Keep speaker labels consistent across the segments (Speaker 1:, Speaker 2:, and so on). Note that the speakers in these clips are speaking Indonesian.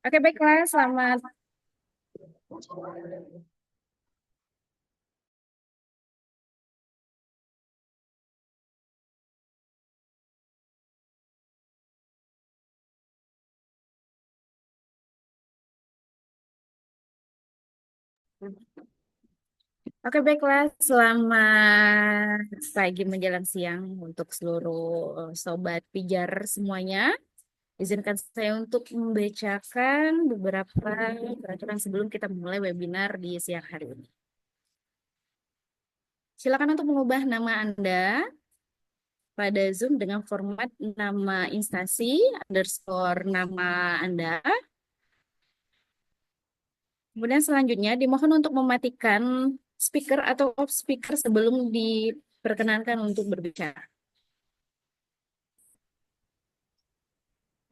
Speaker 1: Oke, baiklah. Selamat. Oke, baiklah. Selamat pagi menjelang siang untuk seluruh sobat pijar semuanya. Izinkan saya untuk membacakan beberapa peraturan sebelum kita memulai webinar di siang hari ini. Silakan untuk mengubah nama Anda pada Zoom dengan format nama instansi underscore nama Anda. Kemudian selanjutnya dimohon untuk mematikan speaker atau off speaker sebelum diperkenankan untuk berbicara.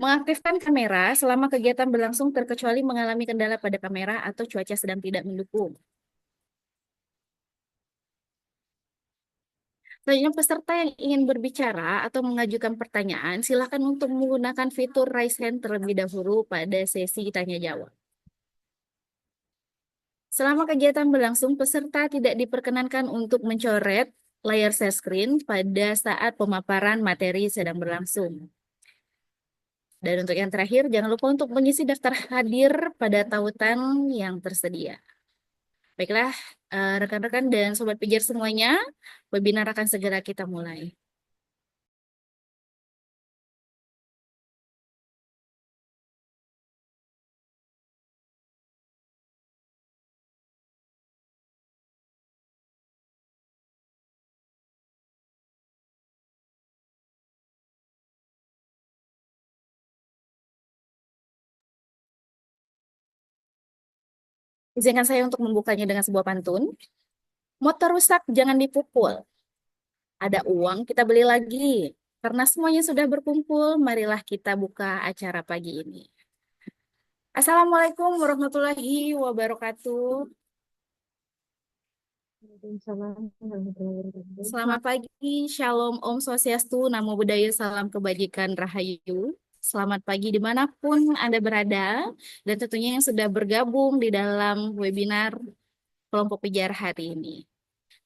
Speaker 1: Mengaktifkan kamera selama kegiatan berlangsung terkecuali mengalami kendala pada kamera atau cuaca sedang tidak mendukung. Selanjutnya, peserta yang ingin berbicara atau mengajukan pertanyaan, silakan untuk menggunakan fitur raise hand terlebih dahulu pada sesi tanya jawab. Selama kegiatan berlangsung, peserta tidak diperkenankan untuk mencoret layar share screen pada saat pemaparan materi sedang berlangsung. Dan untuk yang terakhir, jangan lupa untuk mengisi daftar hadir pada tautan yang tersedia. Baiklah, rekan-rekan dan sobat pijar semuanya, webinar akan segera kita mulai. Izinkan saya untuk membukanya dengan sebuah pantun. Motor rusak, jangan dipukul. Ada uang, kita beli lagi. Karena semuanya sudah berkumpul, marilah kita buka acara pagi ini. Assalamualaikum warahmatullahi wabarakatuh. Selamat pagi, Shalom, Om Swastiastu, Namo Buddhaya, Salam Kebajikan, Rahayu. Selamat pagi dimanapun Anda berada, dan tentunya yang sudah bergabung di dalam webinar kelompok pijar hari ini.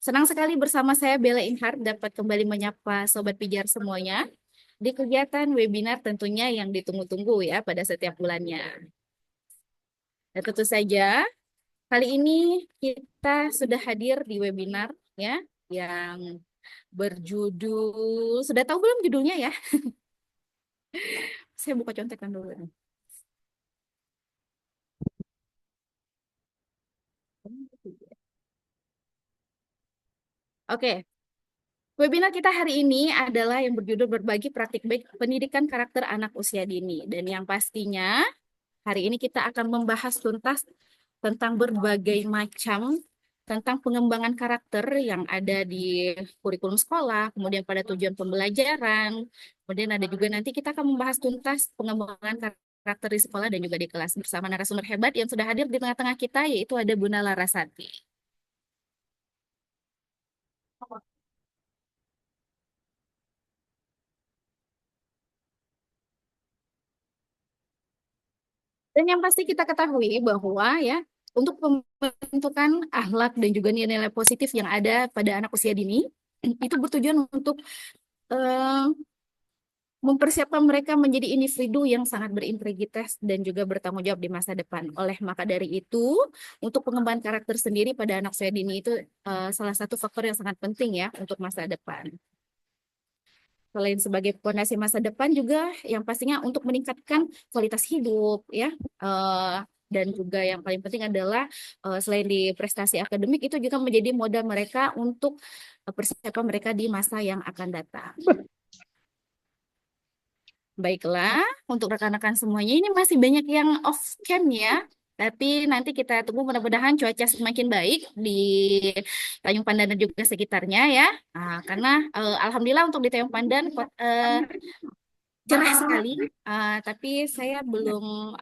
Speaker 1: Senang sekali bersama saya Bella Inhart dapat kembali menyapa Sobat Pijar semuanya di kegiatan webinar tentunya yang ditunggu-tunggu ya pada setiap bulannya. Dan tentu saja kali ini kita sudah hadir di webinar ya yang berjudul, sudah tahu belum judulnya ya? Saya buka contekan dulu. Oke, webinar kita hari ini adalah yang berjudul berbagi praktik baik pendidikan karakter anak usia dini. Dan yang pastinya hari ini kita akan membahas tuntas tentang berbagai macam tentang pengembangan karakter yang ada di kurikulum sekolah, kemudian pada tujuan pembelajaran, kemudian ada juga nanti kita akan membahas tuntas pengembangan karakter di sekolah dan juga di kelas bersama narasumber hebat yang sudah hadir di tengah-tengah kita, yaitu ada Bunda Larasati. Dan yang pasti kita ketahui bahwa ya, untuk pembentukan akhlak dan juga nilai-nilai positif yang ada pada anak usia dini, itu bertujuan untuk eh, mempersiapkan mereka menjadi individu yang sangat berintegritas dan juga bertanggung jawab di masa depan. Oleh maka dari itu, untuk pengembangan karakter sendiri pada anak usia dini itu salah satu faktor yang sangat penting ya untuk masa depan. Selain sebagai fondasi masa depan juga yang pastinya untuk meningkatkan kualitas hidup ya. eh, dan juga yang paling penting adalah selain di prestasi akademik itu juga menjadi modal mereka untuk persiapan mereka di masa yang akan datang. Baiklah, untuk rekan-rekan semuanya ini masih banyak yang off cam ya. Tapi nanti kita tunggu mudah-mudahan cuaca semakin baik di Tanjung Pandan dan juga sekitarnya ya. Karena alhamdulillah untuk di Tanjung Pandan cerah sekali, tapi saya belum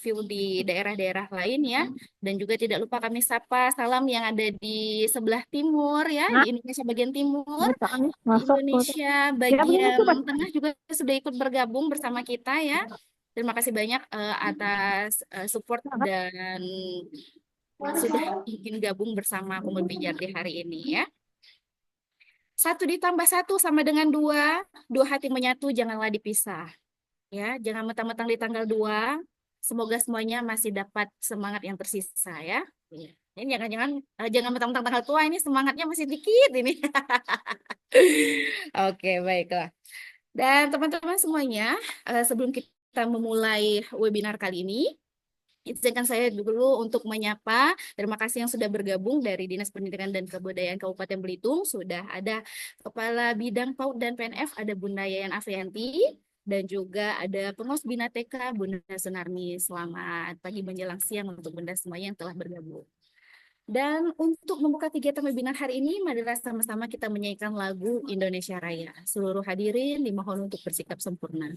Speaker 1: view di daerah-daerah lain ya. Dan juga tidak lupa kami sapa salam yang ada di sebelah timur ya, di
Speaker 2: Nah,
Speaker 1: Indonesia bagian timur,
Speaker 2: ini Pak
Speaker 1: di
Speaker 2: masuk tuh.
Speaker 1: Indonesia
Speaker 2: Ya begini
Speaker 1: bagian
Speaker 2: coba.
Speaker 1: tengah juga sudah ikut bergabung bersama kita ya. Terima kasih banyak atas support dan sudah ingin gabung bersama Kumul Pijar di hari ini ya. Satu ditambah satu sama dengan dua, dua hati menyatu janganlah dipisah. Ya, jangan mentang-mentang di tanggal 2. Semoga semuanya masih dapat semangat yang tersisa ya. Iya. Ini jangan-jangan jangan mentang-mentang tanggal tua ini semangatnya masih dikit ini. Oke, baiklah. Dan teman-teman semuanya, sebelum kita memulai webinar kali ini, izinkan saya dulu untuk menyapa. Terima kasih yang sudah bergabung dari Dinas Pendidikan dan Kebudayaan Kabupaten Belitung. Sudah ada Kepala Bidang PAUD dan PNF, ada Bunda Yayan Afrianti, dan juga ada Pengurus Bina TK, Bunda Sunarmi. Selamat pagi menjelang siang untuk Bunda semuanya yang telah bergabung. Dan untuk membuka kegiatan webinar hari ini, marilah sama-sama kita menyanyikan lagu Indonesia Raya. Seluruh hadirin dimohon untuk bersikap sempurna.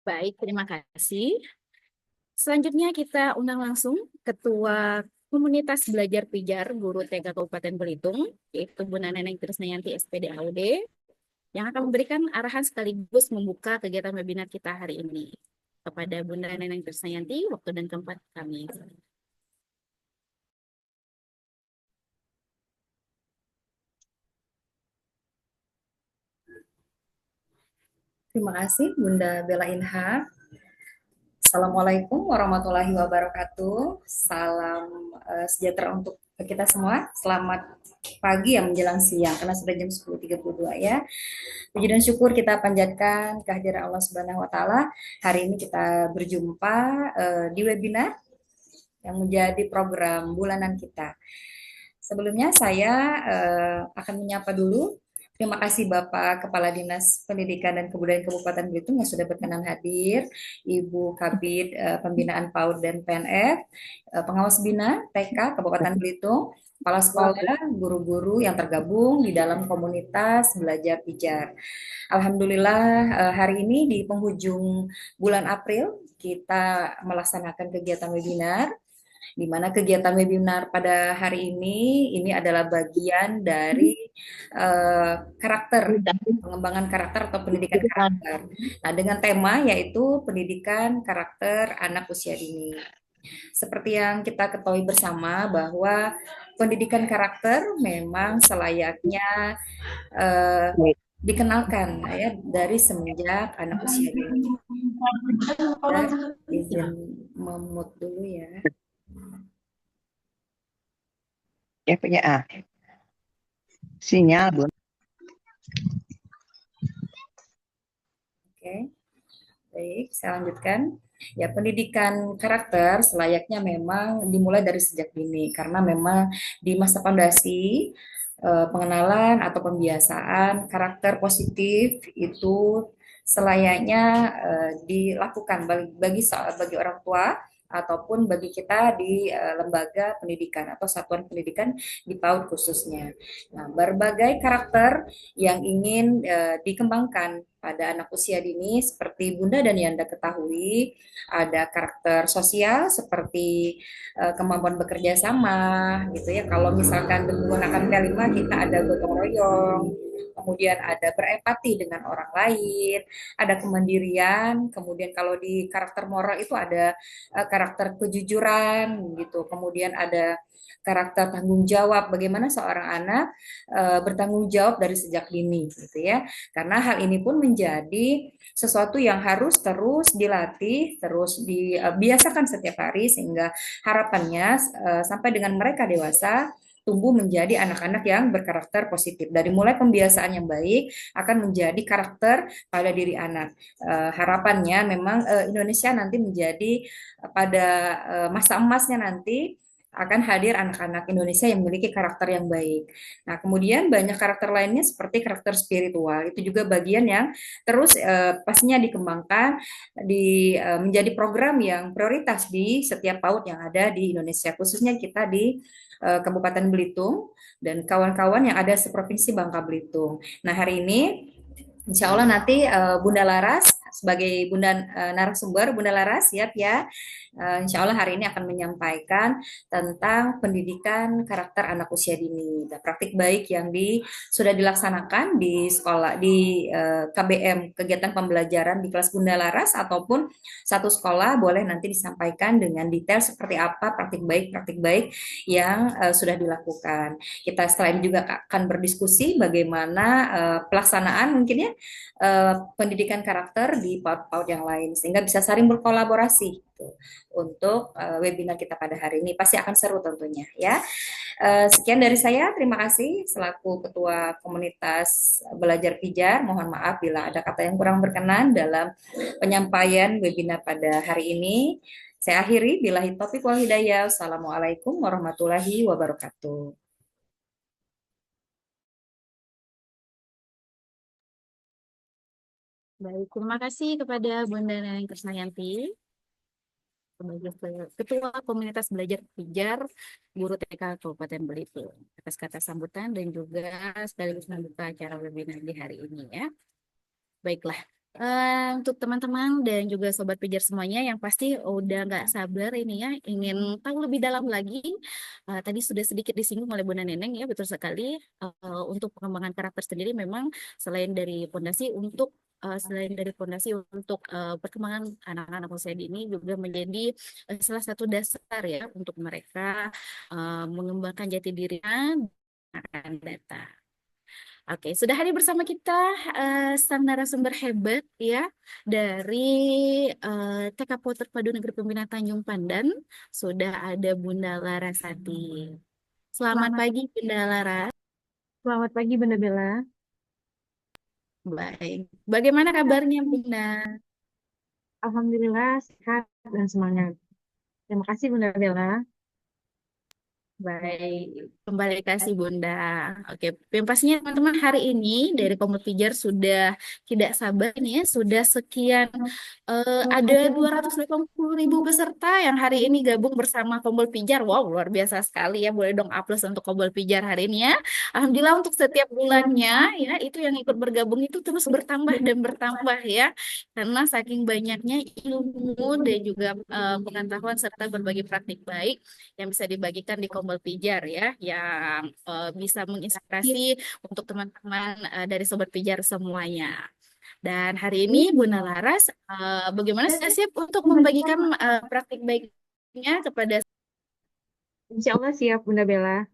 Speaker 1: Baik, terima kasih. Selanjutnya kita undang langsung Ketua Komunitas Belajar Pijar Guru TK Kabupaten Belitung, yaitu Bu Neneng Trisnayanti SPD AUD, yang akan memberikan arahan sekaligus membuka kegiatan webinar kita hari ini. Kepada Bunda Neneng Trisnayanti, waktu dan tempat kami.
Speaker 3: Terima kasih Bunda Bella Inha. Assalamualaikum warahmatullahi wabarakatuh. Salam sejahtera untuk kita semua. Selamat pagi ya menjelang siang karena sudah jam 10.32 ya. Puji dan syukur kita panjatkan kehadiran Allah Subhanahu wa taala. Hari ini kita berjumpa di webinar yang menjadi program bulanan kita. Sebelumnya saya akan menyapa dulu. Terima kasih Bapak Kepala Dinas Pendidikan dan Kebudayaan Kabupaten Belitung yang sudah berkenan hadir, Ibu Kabid Pembinaan PAUD dan PNF, Pengawas Bina TK Kabupaten Belitung, kepala sekolah, guru-guru yang tergabung di dalam komunitas belajar pijar. Alhamdulillah hari ini di penghujung bulan April kita melaksanakan kegiatan webinar di mana kegiatan webinar pada hari ini adalah bagian dari karakter, pengembangan karakter atau pendidikan karakter. Nah, dengan tema yaitu pendidikan karakter anak usia dini. Seperti yang kita ketahui bersama bahwa pendidikan karakter memang selayaknya dikenalkan ya dari semenjak anak usia dini. Dan izin memut dulu ya.
Speaker 2: Ya punya sinyal Bun.
Speaker 3: Oke. Baik, saya lanjutkan. Ya, pendidikan karakter selayaknya memang dimulai dari sejak dini karena memang di masa pondasi pengenalan atau pembiasaan karakter positif itu selayaknya dilakukan bagi orang tua ataupun bagi kita di lembaga pendidikan atau satuan pendidikan di PAUD khususnya. Nah, berbagai karakter yang ingin dikembangkan pada anak usia dini seperti Bunda dan Yanda ketahui ada karakter sosial seperti kemampuan bekerja sama gitu ya. Kalau misalkan menggunakan P5 kita ada gotong royong, kemudian ada berempati dengan orang lain, ada kemandirian, kemudian kalau di karakter moral itu ada karakter kejujuran gitu, kemudian ada karakter tanggung jawab, bagaimana seorang anak bertanggung jawab dari sejak dini gitu ya. Karena hal ini pun menjadi sesuatu yang harus terus dilatih, terus dibiasakan setiap hari sehingga harapannya sampai dengan mereka dewasa tumbuh menjadi anak-anak yang berkarakter positif. Dari mulai pembiasaan yang baik akan menjadi karakter pada diri anak. Harapannya memang Indonesia nanti menjadi pada masa emasnya nanti akan hadir anak-anak Indonesia yang memiliki karakter yang baik. Nah, kemudian banyak karakter lainnya seperti karakter spiritual. Itu juga bagian yang terus pastinya dikembangkan menjadi program yang prioritas di setiap PAUD yang ada di Indonesia, khususnya kita di Kabupaten Belitung dan kawan-kawan yang ada seprovinsi Bangka Belitung. Nah, hari ini Insya Allah nanti Bunda Laras sebagai Bunda narasumber, Bunda Laras siap ya. Insya Allah hari ini akan menyampaikan tentang pendidikan karakter anak usia dini dan praktik baik yang sudah dilaksanakan di sekolah di KBM kegiatan pembelajaran di kelas Bunda Laras ataupun satu sekolah boleh nanti disampaikan dengan detail seperti apa praktik baik yang sudah dilakukan. Kita setelah ini juga akan berdiskusi bagaimana pelaksanaan mungkin ya pendidikan karakter di PAUD-PAUD yang lain sehingga bisa saling berkolaborasi gitu, untuk webinar kita pada hari ini pasti akan seru tentunya ya. Sekian dari saya, terima kasih selaku Ketua Komunitas Belajar Pijar. Mohon maaf bila ada kata yang kurang berkenan dalam penyampaian webinar pada hari ini. Saya akhiri, billahi taufiq wal hidayah. Assalamualaikum warahmatullahi wabarakatuh.
Speaker 1: Baik, terima kasih kepada Bunda Neneng Krisdayanti sebagai Ketua Komunitas Belajar Pijar Guru TK Kabupaten Belitung atas kata sambutan dan juga sekaligus membuka acara webinar di hari ini ya. Baiklah, untuk teman-teman dan juga sobat pijar semuanya yang pasti udah nggak sabar ini ya, ingin tahu lebih dalam lagi. Tadi sudah sedikit disinggung oleh Bunda Neneng ya, betul sekali. Untuk pengembangan karakter sendiri memang selain dari fondasi untuk perkembangan anak-anak usia dini juga menjadi salah satu dasar ya untuk mereka mengembangkan jati dirinya akan datang. Oke, sudah hadir bersama kita sang narasumber hebat ya dari TK PO Terpadu Negeri Pembinaan Tanjung Pandan. Sudah ada Bunda Larasati. Selamat
Speaker 4: Selamat,
Speaker 1: pagi Bunda Lara.
Speaker 4: selamat pagi Bunda Bella.
Speaker 1: Baik. Bagaimana kabarnya Bunda?
Speaker 4: Alhamdulillah sehat dan semangat. Terima kasih Bunda Bella.
Speaker 1: Baik, kembali kasih Bunda. Oke, yang pastinya teman-teman hari ini dari Komut Pijar sudah tidak sabar nih ya, sudah sekian ada 280.000 peserta yang hari ini gabung bersama Kompol Pijar. Wow, luar biasa sekali ya. Boleh dong aplaus untuk Kompol Pijar hari ini ya. Alhamdulillah untuk setiap bulannya ya itu yang ikut bergabung itu terus bertambah dan bertambah ya. Karena saking banyaknya ilmu dan juga pengetahuan serta berbagai praktik baik yang bisa dibagikan di Kompol Pijar ya, yang bisa menginspirasi untuk teman-teman dari Sobat Pijar semuanya. Dan hari ini Bunda Laras, bagaimana sudah siap untuk membagikan praktik baiknya kepada
Speaker 4: Insya Allah siap Bunda Bella.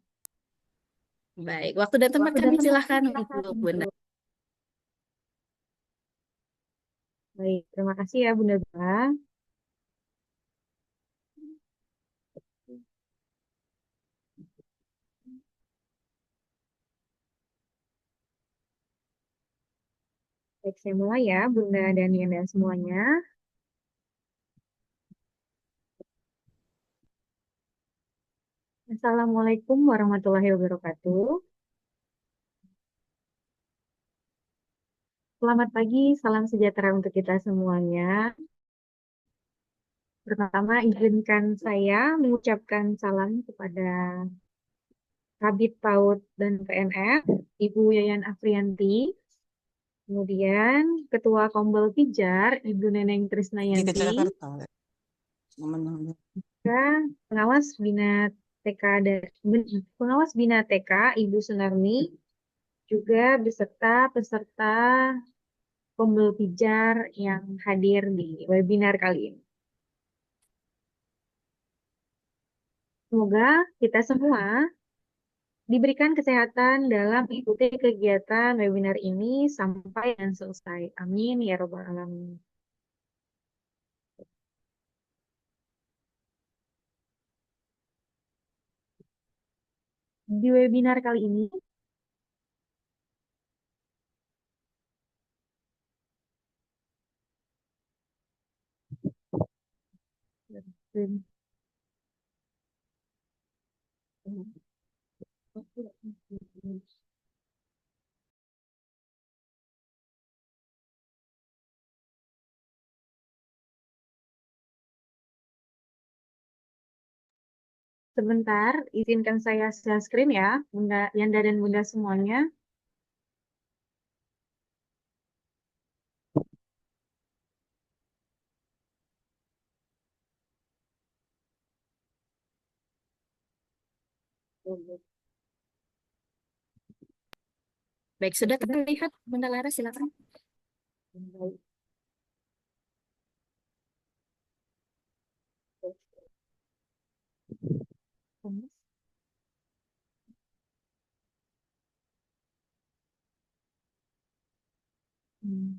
Speaker 1: baik. Waktu dan tempat kami silahkan untuk Bunda.
Speaker 4: Baik, terima kasih ya Bunda Bella. Baik, saya mulai ya, Bunda dan Yanda semuanya. Assalamualaikum warahmatullahi wabarakatuh. Selamat pagi, salam sejahtera untuk kita semuanya. Pertama, izinkan saya mengucapkan salam kepada Kabid PAUD dan PNF, Ibu Yayan Afrianti, kemudian Ketua Kombel Pijar, Ibu Neneng
Speaker 5: Pergi ke
Speaker 4: Trisnayanti,
Speaker 5: Jakarta nggak? Momen-momen.
Speaker 4: dan pengawas Bina TK pengawas Bina TK, Ibu Sunarni, juga beserta peserta Kombel Pijar yang hadir di webinar kali ini. Semoga kita semua diberikan kesehatan dalam mengikuti kegiatan webinar ini sampai dan selesai. Amin ya robbal alamin. Di webinar kali ini, sebentar, izinkan saya share screen ya, Bunda Yanda dan Bunda semuanya.
Speaker 1: Baik, sudah terlihat Bunda Lara, silakan.
Speaker 4: Baik. Hmm.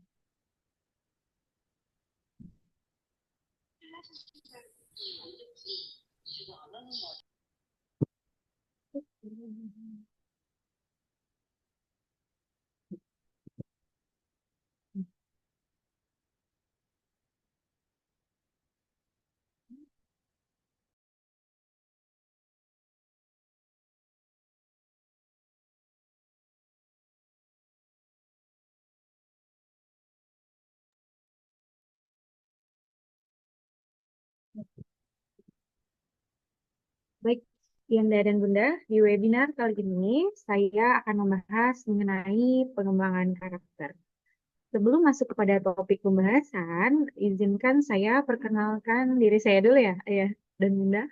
Speaker 4: Baik, Yanda dan Bunda, di webinar kali ini saya akan membahas mengenai pengembangan karakter. Sebelum masuk kepada topik pembahasan, izinkan saya perkenalkan diri saya dulu ya, Ayah dan Bunda.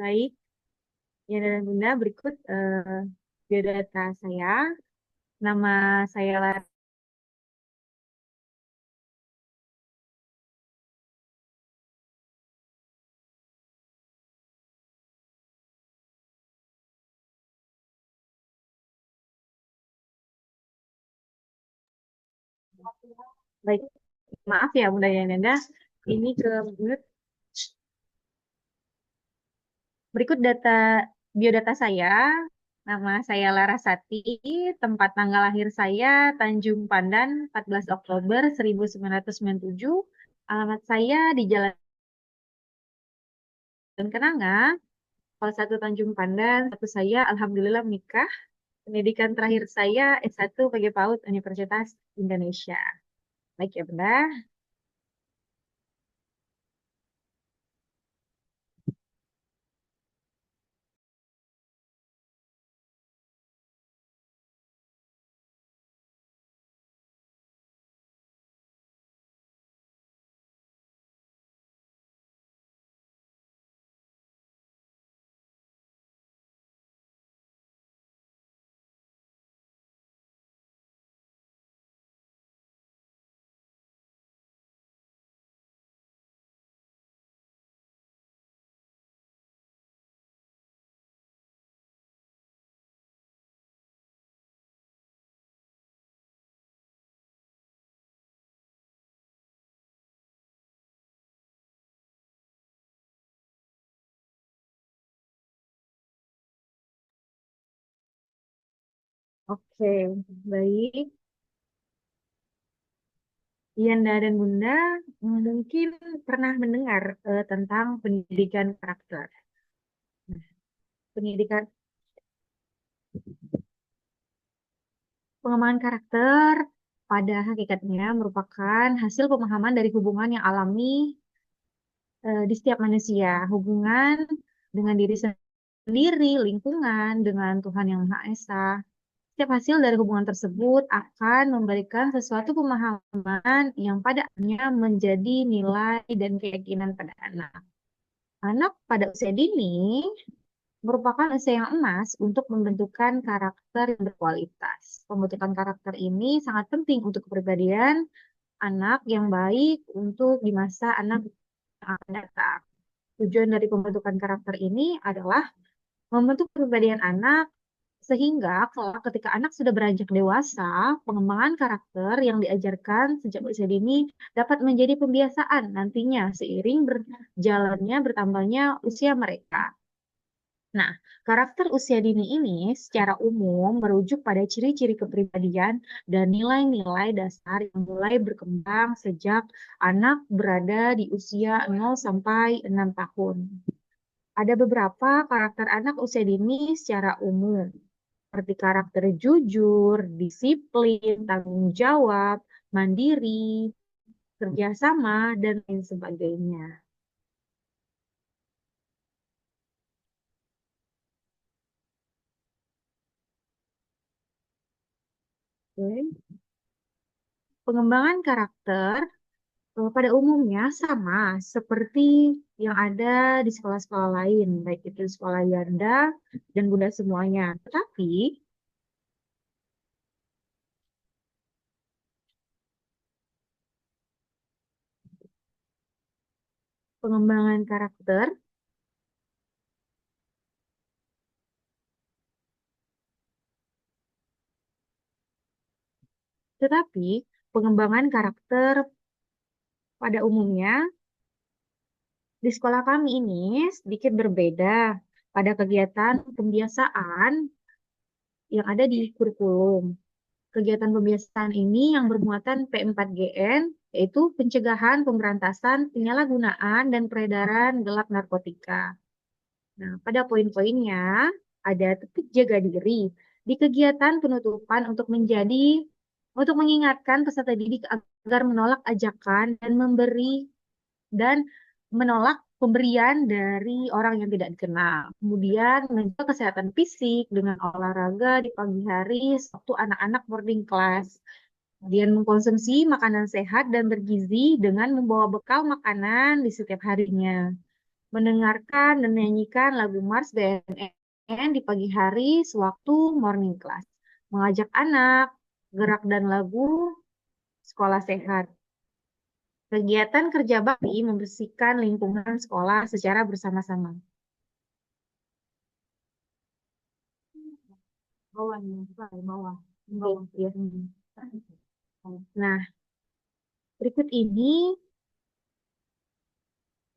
Speaker 4: Baik, Yanda dan Bunda, berikut biodata saya. Nama saya Lara. Baik, maaf ya Bunda Yanda. Ini ke berikut data biodata saya. Nama saya Larasati, tempat tanggal lahir saya Tanjung Pandan 14 Oktober 1997. Alamat saya di Jalan Kenanga, Kelas 1 Tanjung Pandan. Status saya alhamdulillah menikah. Pendidikan terakhir saya S1 PG PAUD Universitas Indonesia. Baik ya Bunda. Oke, baik. Yanda dan Bunda mungkin pernah mendengar tentang pendidikan karakter. Nah, pendidikan pengembangan karakter pada hakikatnya merupakan hasil pemahaman dari hubungan yang alami di setiap manusia, hubungan dengan diri sendiri, lingkungan, dengan Tuhan Yang Maha Esa. Setiap hasil dari hubungan tersebut akan memberikan sesuatu pemahaman yang pada akhirnya menjadi nilai dan keyakinan pada anak. Anak pada usia dini merupakan usia yang emas untuk membentukkan karakter yang berkualitas. Pembentukan karakter ini sangat penting untuk kepribadian anak yang baik untuk di masa anak yang akan datang. Tujuan dari pembentukan karakter ini adalah membentuk kepribadian anak sehingga kelak ketika anak sudah beranjak dewasa, pengembangan karakter yang diajarkan sejak usia dini dapat menjadi pembiasaan nantinya seiring berjalannya bertambahnya usia mereka. Nah, karakter usia dini ini secara umum merujuk pada ciri-ciri kepribadian dan nilai-nilai dasar yang mulai berkembang sejak anak berada di usia 0 sampai 6 tahun. Ada beberapa karakter anak usia dini secara umum, seperti karakter jujur, disiplin, tanggung jawab, mandiri, kerjasama, dan lain sebagainya. Oke. Pengembangan karakter pada umumnya sama seperti yang ada di sekolah-sekolah lain, baik itu sekolah Yanda dan Bunda semuanya. Tetapi pengembangan karakter tetapi pengembangan karakter pada umumnya di sekolah kami ini sedikit berbeda pada kegiatan pembiasaan yang ada di kurikulum. Kegiatan pembiasaan ini yang bermuatan P4GN, yaitu pencegahan, pemberantasan, penyalahgunaan, dan peredaran gelap narkotika. Nah, pada poin-poinnya ada tetap jaga diri di kegiatan penutupan untuk mengingatkan peserta didik agar menolak ajakan dan menolak pemberian dari orang yang tidak dikenal. Kemudian menjaga kesehatan fisik dengan olahraga di pagi hari waktu anak-anak boarding class. Kemudian mengkonsumsi makanan sehat dan bergizi dengan membawa bekal makanan di setiap harinya. Mendengarkan dan menyanyikan lagu Mars BNN di pagi hari sewaktu morning class. Mengajak anak, gerak dan lagu sekolah sehat. Kegiatan kerja bakti membersihkan lingkungan sekolah secara bersama-sama. Bawah, ya. Nah, berikut ini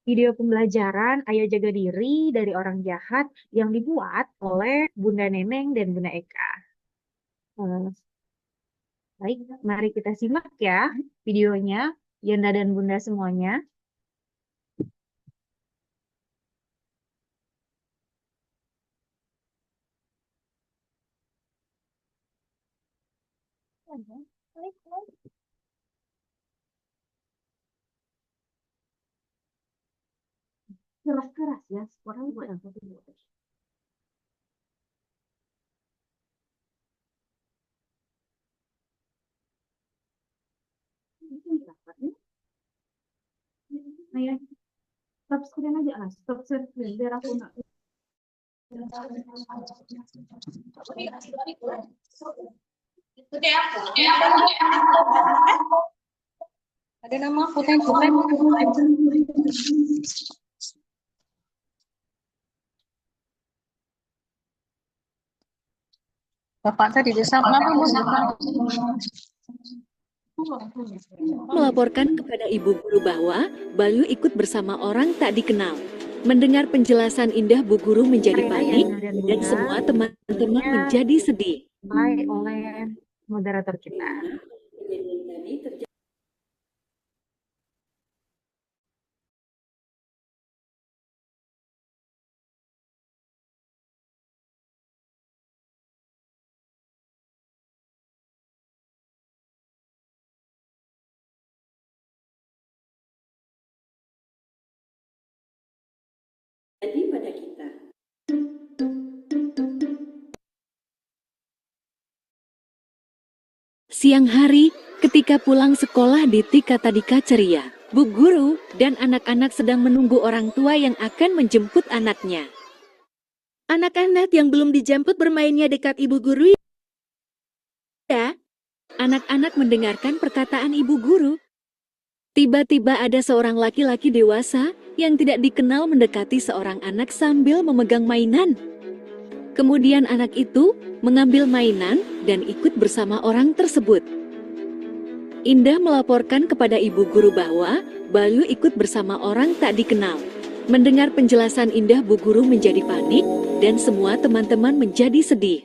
Speaker 4: video pembelajaran Ayo Jaga Diri dari Orang Jahat yang dibuat oleh Bunda Neneng dan Bunda Eka. Baik, mari kita simak ya videonya, Yanda dan Bunda semuanya. Keras-keras ya, suaranya buat yang satu. Nah ya, stop screen aja lah, stop screen biar aku nggak.
Speaker 3: Ada nama foto Bapak tadi desa kenapa
Speaker 6: melaporkan kepada ibu guru bahwa Bayu ikut bersama orang tak dikenal. Mendengar penjelasan indah Bu Guru menjadi panik dan semua teman-teman menjadi sedih.
Speaker 4: oleh moderator kita.
Speaker 6: Jadi pada kita. Siang hari, ketika pulang sekolah di Tika Tadika ceria, Bu Guru dan anak-anak sedang menunggu orang tua yang akan menjemput anaknya. Anak-anak yang belum dijemput bermainnya dekat ibu guru ya. Anak-anak mendengarkan perkataan ibu guru. Tiba-tiba ada seorang laki-laki dewasa yang tidak dikenal mendekati seorang anak sambil memegang mainan. Kemudian anak itu mengambil mainan dan ikut bersama orang tersebut. Indah melaporkan kepada ibu guru bahwa Bayu ikut bersama orang tak dikenal. Mendengar penjelasan Indah, Bu Guru menjadi panik dan semua teman-teman menjadi sedih.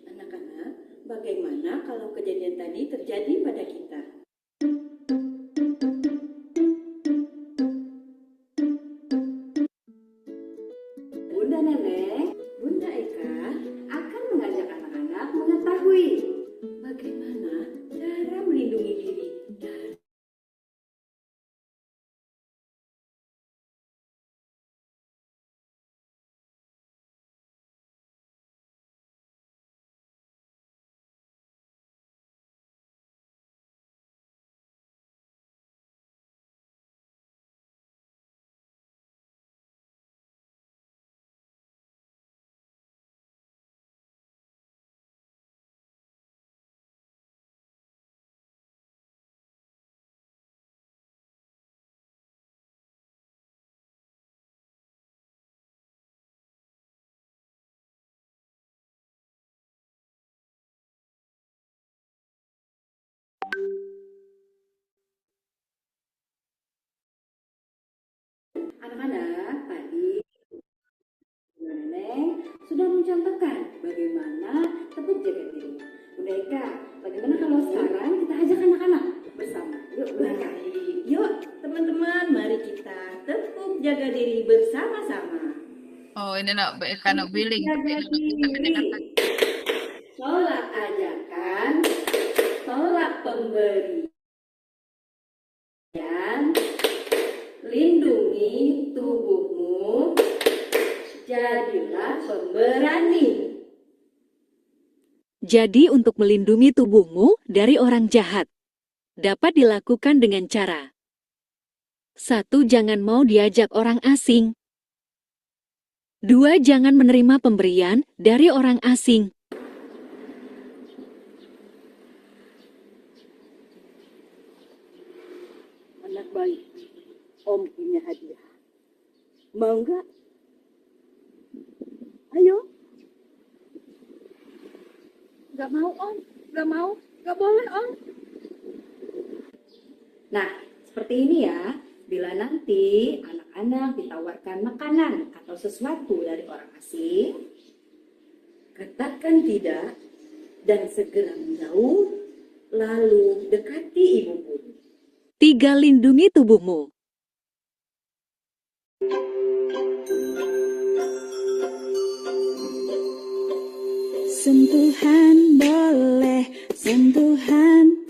Speaker 6: Anak-anak, bagaimana kalau kejadian tadi terjadi pada kita? Bunda Nenek, Bunda Eka akan mengajak anak-anak mengetahui bagaimana cara melindungi diri dari anak-anak tadi. Bunda Neneng sudah mencontohkan bagaimana tetap jaga diri. Bunda Eka, bagaimana kalau sekarang kita ajak anak-anak bersama? Yuk Bunda Eka. Yuk teman-teman, mari kita tetap jaga diri bersama-sama.
Speaker 7: Oh, ini nak karena billing.
Speaker 6: Jaga diri. Sholat ajakan, sholat pemberian, lindungi tubuhmu, jadilah pemberani. Jadi untuk melindungi tubuhmu dari orang jahat, dapat dilakukan dengan cara 1. Jangan mau diajak orang asing. 2. Jangan menerima pemberian dari orang asing.
Speaker 8: Anak baik, Om punya hadiah. Mau nggak? Ayo. Nggak mau, Om. Nggak mau. Nggak boleh, Om.
Speaker 6: Nah, seperti ini ya. Bila nanti anak-anak ditawarkan makanan atau sesuatu dari orang asing, katakan tidak dan segera menjauh, lalu dekati ibu guru. 3. Lindungi tubuhmu.
Speaker 9: Sentuhan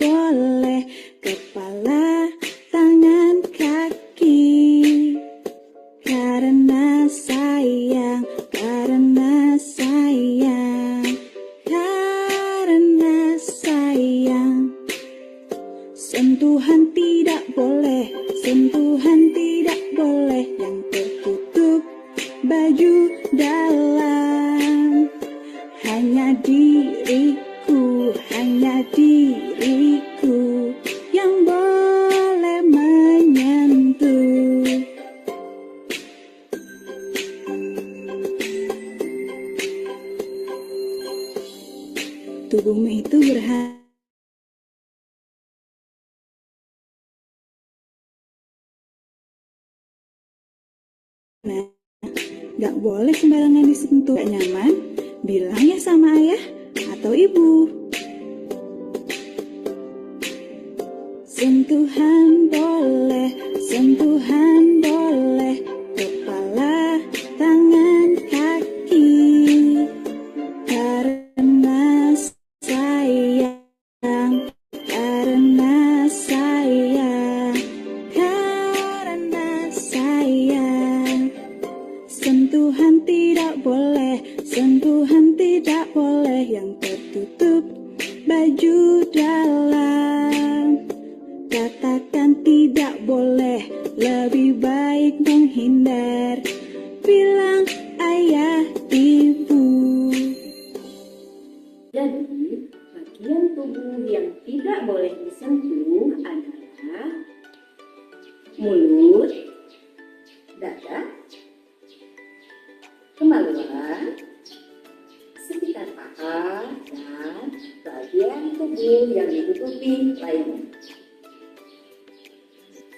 Speaker 9: boleh, kepala, tangan, kaki. Karena sayang, karena sayang, karena sayang. Sentuhan tidak boleh, sentuhan tidak boleh yang tertutup baju dalam. Hanya diriku yang boleh menyentuh. Tubuhmu itu berharga. Gak boleh sembarangan disentuh. Gak nyaman, bilang ya sama ayah atau ibu. Sentuhan boleh, sentuhan boleh, kepala, tangan, kaki. Karena sayang, karena sayang, karena sayang. Sentuhan tidak boleh, sentuhan tidak boleh yang tertutup baju dalam. Katakan tidak boleh, lebih baik menghindar. Bilang ayah, ibu.
Speaker 10: Jadi, bagian tubuh yang tidak boleh disentuh adalah mulut, dada, kemaluan, sekitar paha, dan bagian tubuh yang ditutupi lainnya.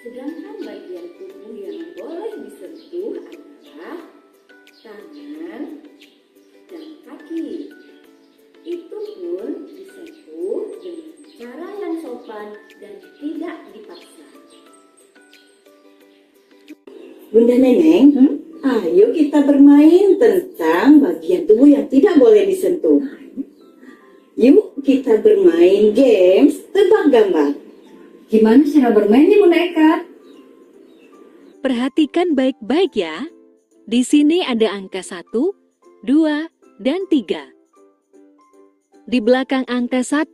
Speaker 10: Sedangkan bagian tubuh yang boleh disentuh adalah tangan dan kaki. Itu pun disentuh dengan cara yang sopan dan tidak dipaksa.
Speaker 11: Bunda Neneng, ayo kita bermain tentang bagian tubuh yang tidak boleh disentuh. Yuk kita bermain games tebak gambar.
Speaker 10: Gimana cara bermainnya Bunda Eka?
Speaker 6: Perhatikan baik-baik ya. Di sini ada angka 1, 2, dan 3. Di belakang angka 1,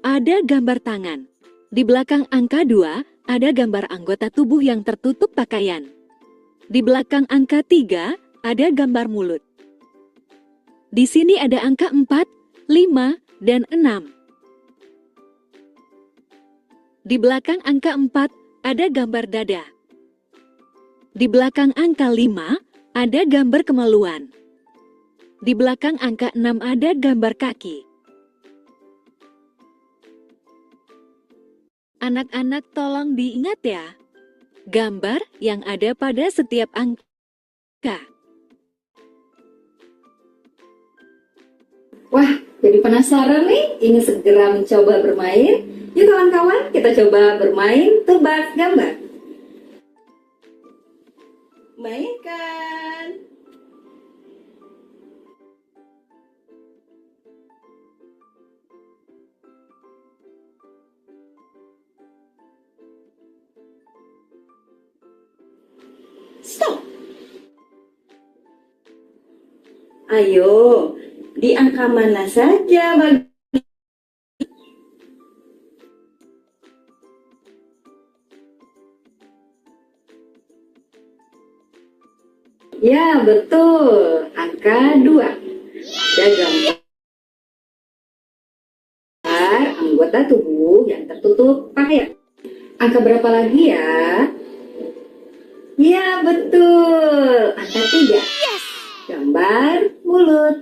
Speaker 6: ada gambar tangan. Di belakang angka 2, ada gambar anggota tubuh yang tertutup pakaian. Di belakang angka 3, ada gambar mulut. Di sini ada angka 4, 5, dan 6. Di belakang angka 4, ada gambar dada. Di belakang angka 5, ada gambar kemaluan. Di belakang angka 6 ada gambar kaki. Anak-anak tolong diingat ya, gambar yang ada pada setiap angka.
Speaker 10: Wah, jadi penasaran nih, ingin segera mencoba bermain? Yuk kawan-kawan, kita coba bermain tebak gambar.
Speaker 11: Mainkan. Stop. Ayo, di angka mana saja bagi
Speaker 10: Ya, betul. Angka 2. Ada gambar anggota tubuh yang tertutup pakaian. Angka berapa lagi ya? Ya, betul. Angka 3. Gambar mulut.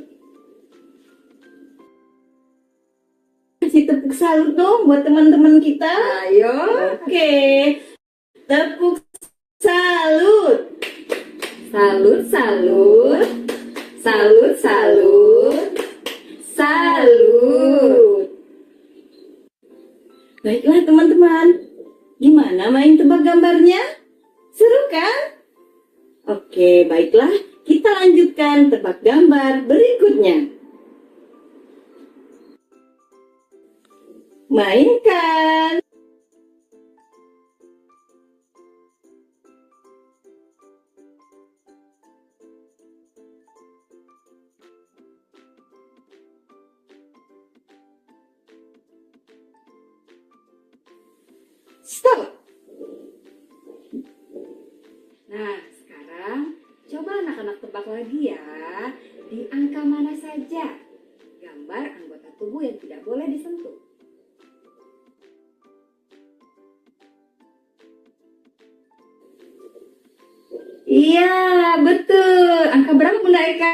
Speaker 11: kasih tepuk salut dong buat teman-teman kita?
Speaker 10: Ayo.
Speaker 11: Oke. Tepuk salut.
Speaker 10: Salut, salut. Salut, salut. Salut.
Speaker 11: Baiklah teman-teman, gimana main tebak gambarnya? Seru kan? Oke, baiklah, kita lanjutkan tebak gambar berikutnya. Mainkan.
Speaker 10: Stop. Nah, sekarang coba anak-anak tebak lagi ya. Di angka mana saja gambar anggota tubuh yang tidak boleh disentuh? Iya, betul. Angka berapa Bunda Eka?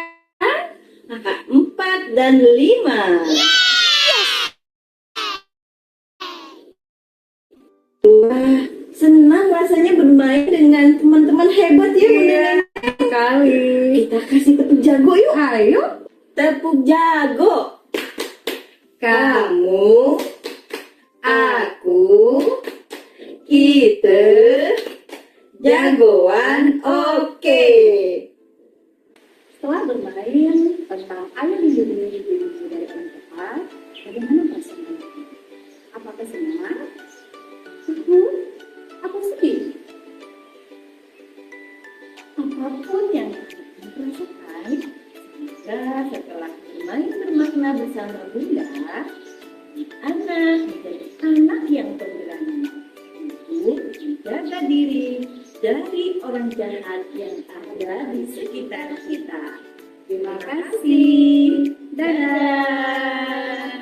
Speaker 11: Angka 4 dan 5. Wah, senang rasanya bermain dengan teman-teman hebat ya Bunda Nena.
Speaker 10: Sekali.
Speaker 11: Kita kasih tepuk jago yuk.
Speaker 10: Ayo.
Speaker 11: Tepuk jago. Kamu, aku, kita, jagoan oke.
Speaker 10: Setelah bermain tentang ayo lindungi dirimu dari orang tepat, bagaimana perasaan kamu? Apakah senang, syukur, atau sedih? Apapun yang kamu rasakan, semoga setelah bermain bermakna bersama Bunda, anak menjadi anak yang pemberani untuk menjaga diri dari orang jahat yang ada di sekitar kita. Terima kasih. Dadah.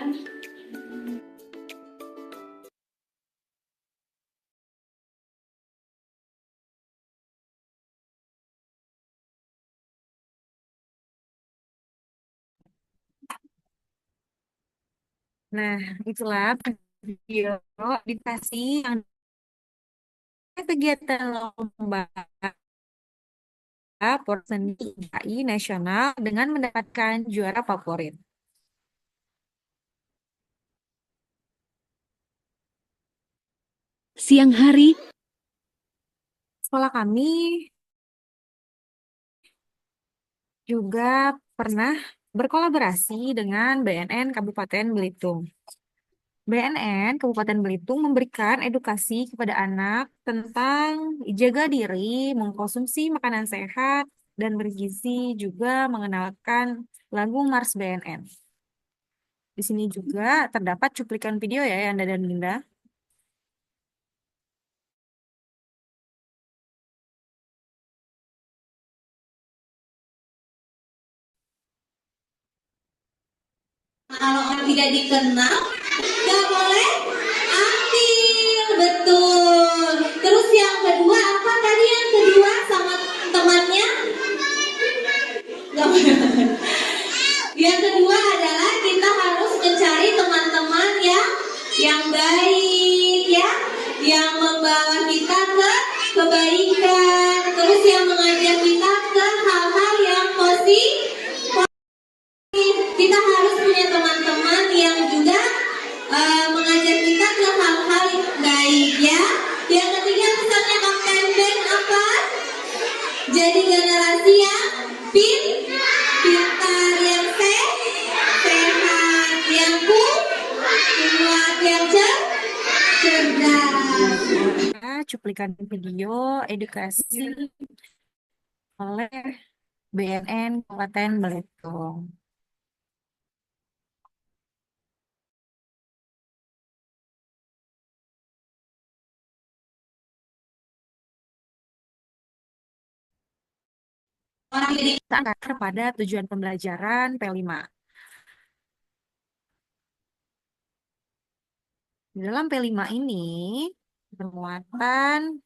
Speaker 4: Nah, itulah video edukasi yang kegiatan lomba Porseni DKI nasional dengan mendapatkan juara favorit.
Speaker 6: Siang hari,
Speaker 4: Sekolah kami juga pernah berkolaborasi dengan BNN Kabupaten Belitung. BNN Kabupaten Belitung memberikan edukasi kepada anak tentang jaga diri, mengkonsumsi makanan sehat, dan bergizi, juga mengenalkan lagu Mars BNN. Di sini juga terdapat cuplikan video ya, Yanda dan Linda.
Speaker 12: Kalau orang tidak dikenal, nggak boleh ambil, betul. Terus yang kedua apa tadi yang kedua sama temannya? Nggak boleh. Yang kedua adalah kita harus mencari teman-teman yang baik ya, yang membawa kita ke kebaikan, terus yang mengajak kita ke hal-hal yang positif. Kita harus punya teman-teman yang juga mengajak kita ke hal-hal baik ya. Yang ketiga pesannya Kapten Ben apa? Jadi generasi yang pintar, yang sehat, yang kuat, yang cerdas.
Speaker 4: Cuplikan video edukasi oleh BNN Kabupaten Belitung. Pada tujuan pembelajaran P5. Di dalam P5 ini bermuatan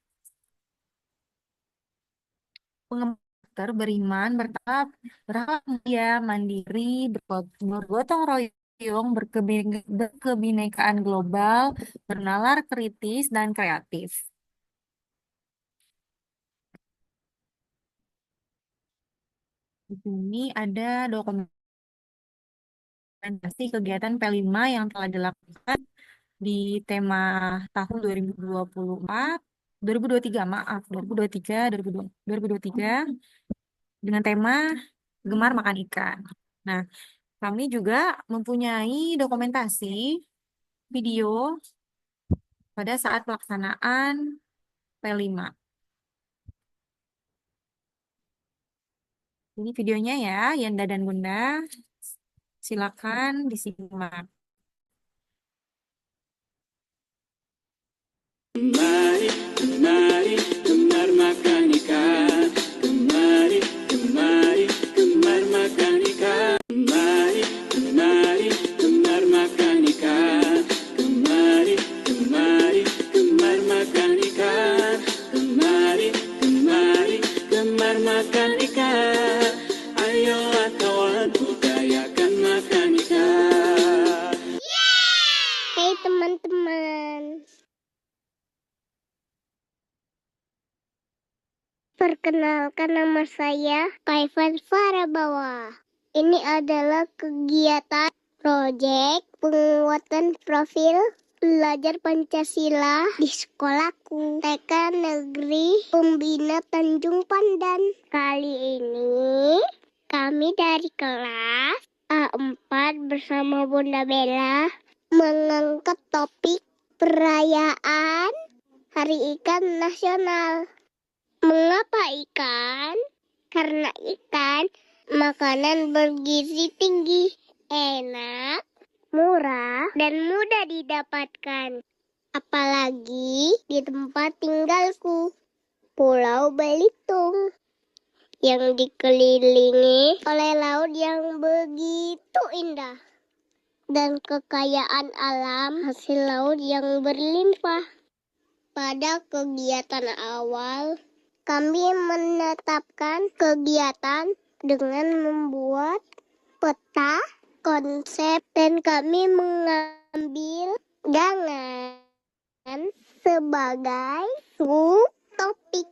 Speaker 4: pengembangan beriman, bertakwa mulia, mandiri, bergotong royong, berkebinekaan global, bernalar kritis dan kreatif. Di sini ada dokumentasi kegiatan P5 yang telah dilakukan di tema tahun 2023, maaf, 2023 dengan tema Gemar Makan Ikan. Nah, kami juga mempunyai dokumentasi video pada saat pelaksanaan P5. Ini videonya ya, Yanda dan Bunda. Silakan disimak.
Speaker 13: Kemari, kemari, gemar makan ikan. Kemari, kemari, gemar makan ikan. Kemari, kemari, gemar makan ikan. Kemari, kemari, gemar makan ikan. Kemari, kemari, gemar makan ikan. Ayolah kawan, budayakan makan ikan.
Speaker 14: Hai teman-teman. Perkenalkan nama saya Kaifan Farabawa. Ini adalah kegiatan proyek penguatan profil belajar Pancasila di sekolahku, TK Negeri Pembina Tanjung Pandan. Kali ini kami dari kelas A4 bersama Bunda Bella mengangkat topik perayaan Hari Ikan Nasional. Mengapa ikan? Karena ikan makanan bergizi tinggi, enak, murah, dan mudah didapatkan. Apalagi di tempat tinggalku, Pulau Belitung, yang dikelilingi oleh laut yang begitu indah dan kekayaan alam hasil laut yang berlimpah. Pada kegiatan awal, kami menetapkan kegiatan dengan membuat peta, konsep, dan kami mengambil gangan sebagai subtopik,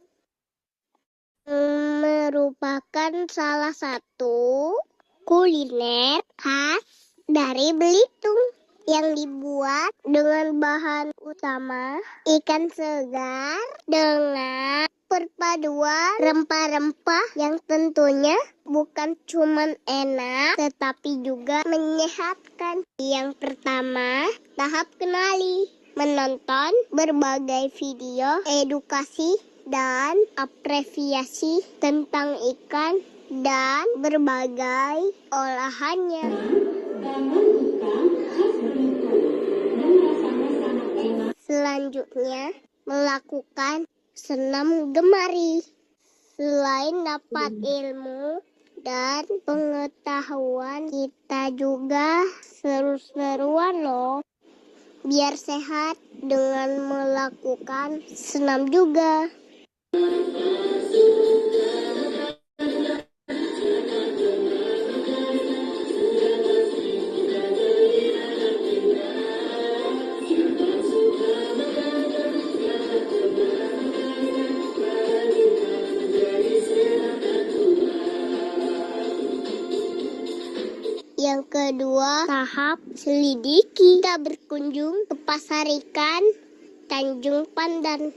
Speaker 14: merupakan salah satu kuliner khas dari Belitung yang dibuat dengan bahan utama ikan segar dengan perpaduan rempah-rempah yang tentunya bukan cuma enak tetapi juga menyehatkan. Yang pertama, tahap kenali, menonton berbagai video edukasi dan apresiasi tentang ikan dan berbagai olahannya. Selanjutnya, melakukan senam gemari. Selain dapat ilmu dan pengetahuan, kita juga seru-seruan loh. Biar sehat dengan melakukan senam juga. Yang kedua, tahap selidiki. Kita berkunjung ke pasar ikan Tanjung Pandan.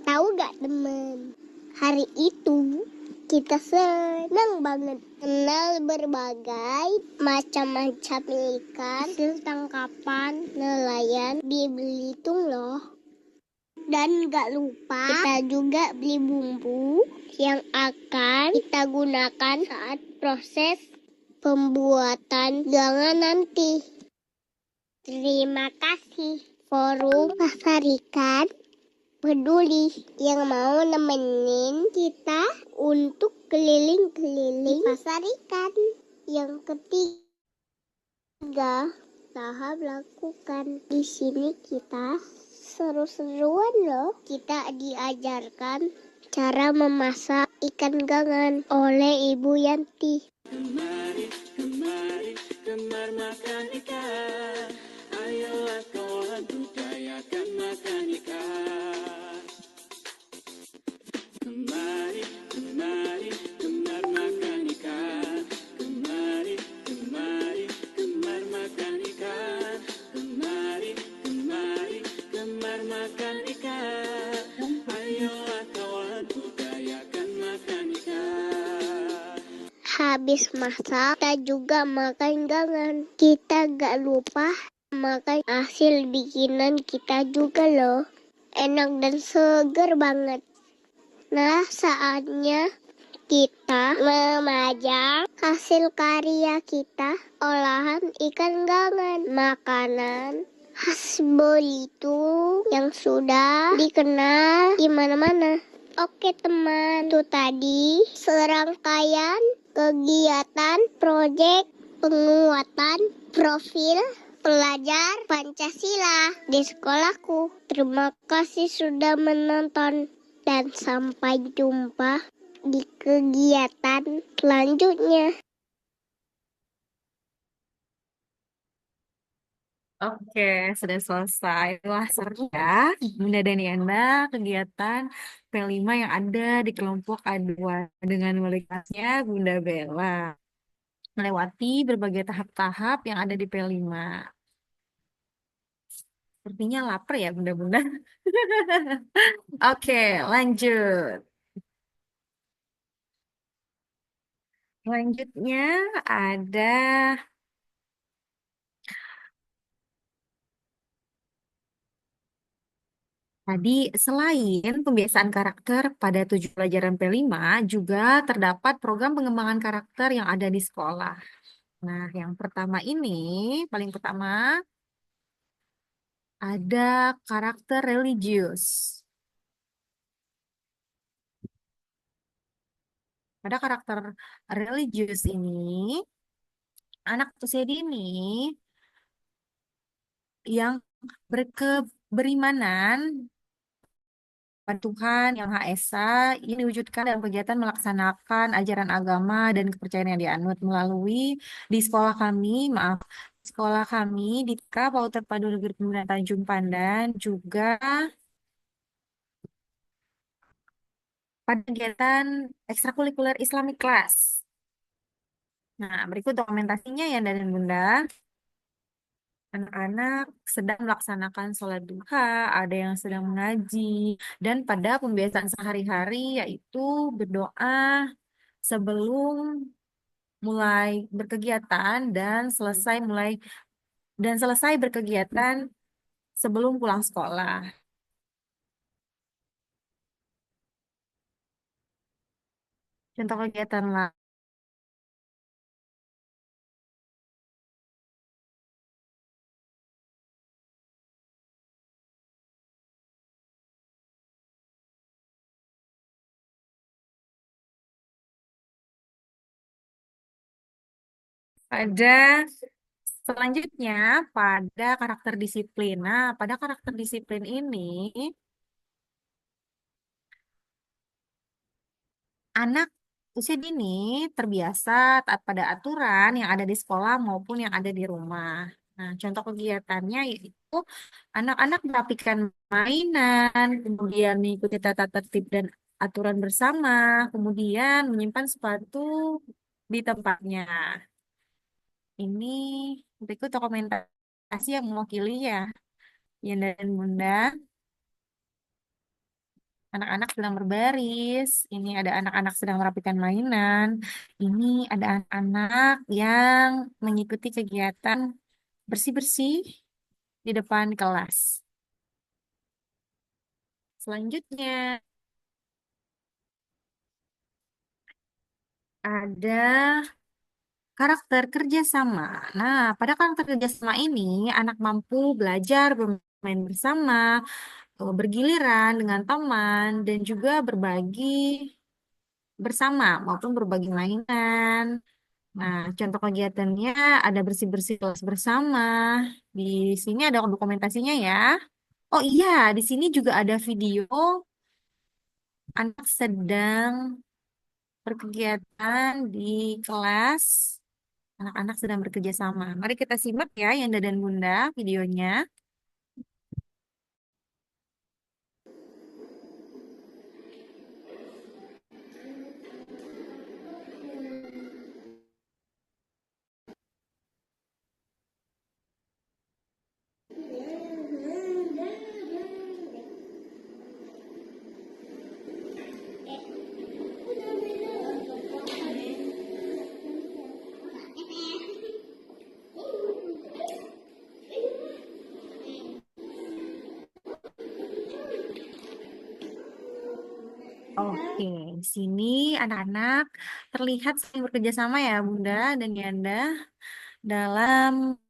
Speaker 14: Tahu gak teman, hari itu kita senang banget kenal berbagai macam-macam ikan hasil tangkapan nelayan di Belitung loh. Dan gak lupa kita juga beli bumbu yang akan kita gunakan saat proses pembuatan gangan nanti. Terima kasih Forum Pasar Ikan Peduli yang mau nemenin kita untuk keliling-keliling pasar ikan. Yang ketiga, tahap lakukan. Di sini kita seru-seruan loh. Kita diajarkan cara memasak ikan gangan oleh Ibu Yanti.
Speaker 13: Gemar makan ikan, ayolah kawan budayakan makan ikan. Gemar makan ikan. Gemar makan ikan. Gemar makan ikan. Ayolah kawan budayakan makan ikan.
Speaker 14: Habis masak, kita juga makan gangan. Kita gak lupa makan hasil bikinan kita juga loh. Enak dan seger banget. Nah, saatnya kita memajang hasil karya kita, olahan ikan gangan, makanan khas Belitung yang sudah dikenal di mana-mana. Oke teman, itu tadi serangkaian kegiatan proyek penguatan profil pelajar Pancasila di sekolahku. Terima kasih sudah menonton dan sampai jumpa di kegiatan selanjutnya.
Speaker 15: Oke, sudah selesai. Wah, seru ya, Bunda dan Yana, kegiatan P5 yang ada di kelompok A2 dengan wali kelasnya Bunda Bella. melewati berbagai tahap-tahap yang ada di P5. Sepertinya lapar ya bunda-bunda. Oke, lanjut. Selanjutnya ada tadi selain pembiasaan karakter pada 7 pelajaran P5 juga terdapat program pengembangan karakter yang ada di sekolah. Nah, yang pertama ini, paling pertama ada karakter religius. Pada karakter religius ini, anak usia dini yang berimanan pada Tuhan Yang Maha Esa ini diwujudkan dalam kegiatan melaksanakan ajaran agama dan kepercayaan yang dianut melalui di sekolah kami, sekolah kami di TK PAUD Terpadu Negeri Pembinaan Tanjung Pandan juga pada kegiatan ekstrakurikuler Islamic Class. Nah, berikut dokumentasinya ya dan Bunda. Anak-anak sedang melaksanakan sholat duha, ada yang sedang mengaji, dan pada pembiasaan sehari-hari yaitu berdoa sebelum mulai berkegiatan dan selesai berkegiatan sebelum pulang sekolah. Contoh kegiatan lain pada selanjutnya pada karakter disiplin. Nah, pada karakter disiplin ini anak usia dini terbiasa taat pada aturan yang ada di sekolah maupun yang ada di rumah. Nah, contoh kegiatannya yaitu anak-anak merapikan mainan, kemudian mengikuti tata tertib dan aturan bersama, kemudian menyimpan sepatu di tempatnya. Ini berikut dokumentasi yang mewakili ya, Yanda dan Bunda. Anak-anak sedang berbaris. Ini ada anak-anak sedang merapikan mainan. Ini ada anak-anak yang mengikuti kegiatan bersih-bersih di depan kelas. Selanjutnya ada karakter kerjasama. Nah, pada karakter kerjasama ini anak mampu belajar bermain bersama, bergiliran dengan teman, dan juga berbagi bersama maupun berbagi mainan. Nah, contoh kegiatannya ada bersih-bersih kelas bersama. Di sini ada dokumentasinya ya. Oh iya, di sini juga ada video anak sedang berkegiatan di kelas. Anak-anak sedang bekerja sama. Mari kita simak ya Yanda dan Bunda videonya. Oke, di sini anak-anak terlihat saling bekerja sama ya Bunda dan Yanda dalam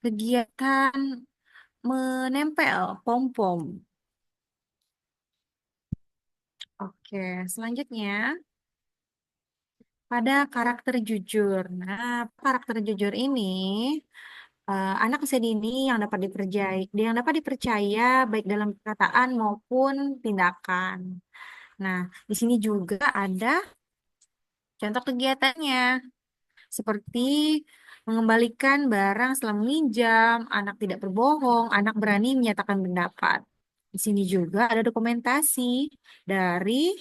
Speaker 15: kegiatan menempel pom-pom. Oke, selanjutnya pada karakter jujur. Nah, karakter jujur ini anak usia dini yang dapat dipercaya baik dalam perkataan maupun tindakan. Nah, di sini juga ada contoh kegiatannya seperti mengembalikan barang setelah meminjam, anak tidak berbohong, anak berani menyatakan pendapat. Di sini juga ada dokumentasi dari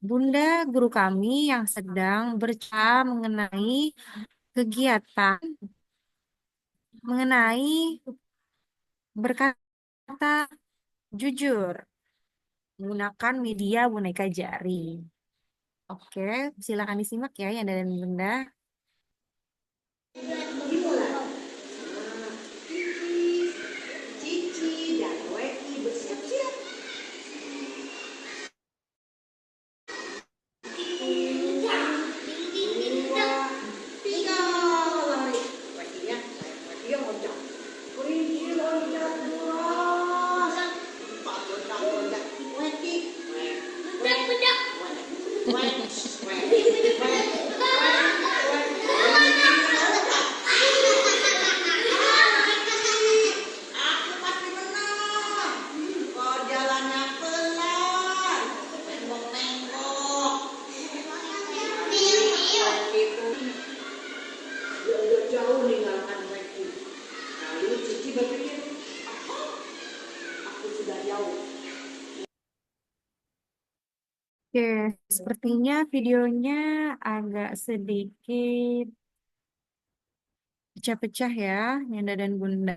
Speaker 15: Bunda guru kami yang sedang berbicara mengenai kegiatan mengenai berkata jujur menggunakan media boneka jari. Oke, silakan disimak ya yang dan Bunda.
Speaker 11: Cici dan Weki bersiap-siap. Dua, tiga, lari. Wekinya, Weki loncat. Kelinci loncat dua. Empat loncat. Weki. Bedak. Aku pasti menang. Kok jalannya pelan? Menggok-menggok. Itu jauh ninggalkan Weki. Lalu Cici berpikir, aku sudah jauh.
Speaker 15: Oke, sepertinya videonya agak sedikit pecah-pecah ya, Yanda dan Bunda.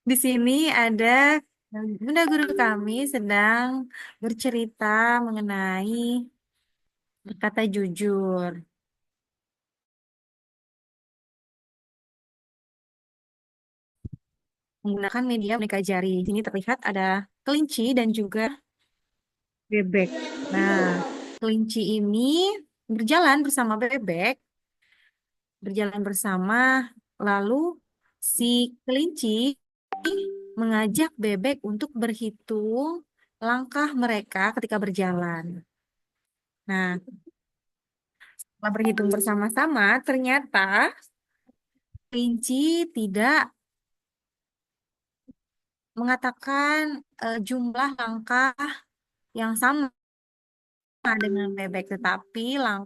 Speaker 15: Di sini ada Bunda guru kami sedang bercerita mengenai berkata jujur. Menggunakan media boneka jari. Di sini terlihat ada kelinci dan juga bebek. Nah, kelinci ini berjalan bersama bebek, berjalan bersama, lalu si kelinci mengajak bebek untuk berhitung langkah mereka ketika berjalan. Nah, setelah berhitung bersama-sama, ternyata kelinci tidak mengatakan jumlah langkah yang sama dengan bebek, tetapi jumlah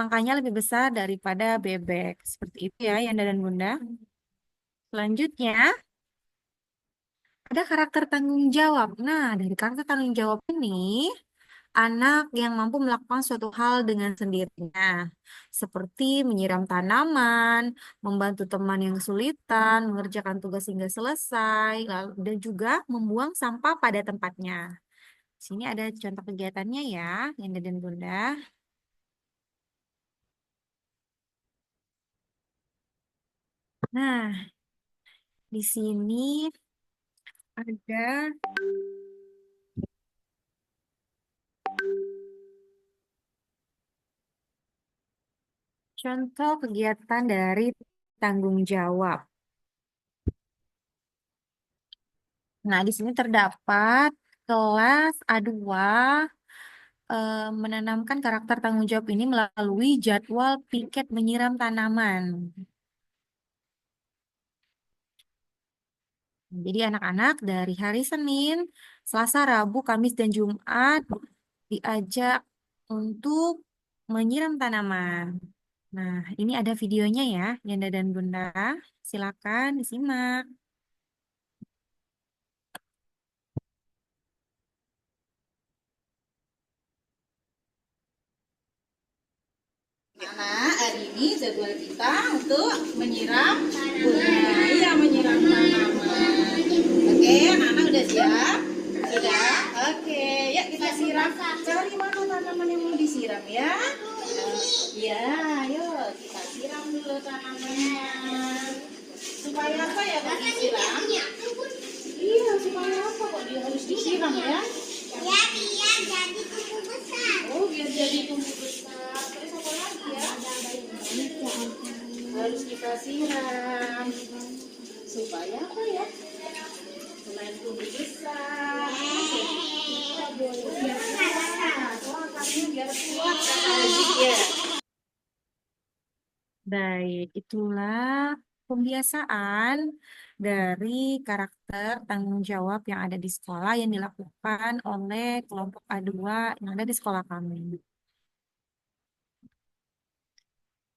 Speaker 15: langkahnya lebih besar daripada bebek. Seperti itu ya, Yanda dan Bunda. Selanjutnya, ada karakter tanggung jawab. Nah, dari karakter tanggung jawab ini, anak yang mampu melakukan suatu hal dengan sendirinya, seperti menyiram tanaman, membantu teman yang kesulitan, mengerjakan tugas hingga selesai, lalu dan juga membuang sampah pada tempatnya. Sini ada contoh kegiatannya ya, Yanda dan Bunda. Nah, di sini ada contoh kegiatan dari tanggung jawab. Nah, di sini terdapat kelas A2 menanamkan karakter tanggung jawab ini melalui jadwal piket menyiram tanaman. Jadi anak-anak dari hari Senin, Selasa, Rabu, Kamis, dan Jumat diajak untuk menyiram tanaman. Nah, ini ada videonya ya, Yanda dan Bunda. Silakan disimak.
Speaker 16: Anak, hari ini jadwal kita untuk menyiram bunga. Iya, menyiram tanaman. Oke, anak-anak udah siap? Sudah? Oke, yuk kita siram. Cari mana tanaman yang mau disiram ya? Ya, yuk kita siram dulu tanamannya. Supaya apa ya kok disiram? Iya, supaya apa kok dia harus disiram ya?
Speaker 14: Ya, biar jadi tumbuh besar.
Speaker 16: Oh, biar jadi tumbuh besar. Terus apa lagi ya? Harus kita siram. Supaya apa ya? Selain tumbuh besar. Kita boleh biar kuat. Oh, akarnya biar kuat. Ya.
Speaker 15: Baik, itulah pembiasaan dari karakter tanggung jawab yang ada di sekolah yang dilakukan oleh kelompok A2 yang ada di sekolah kami.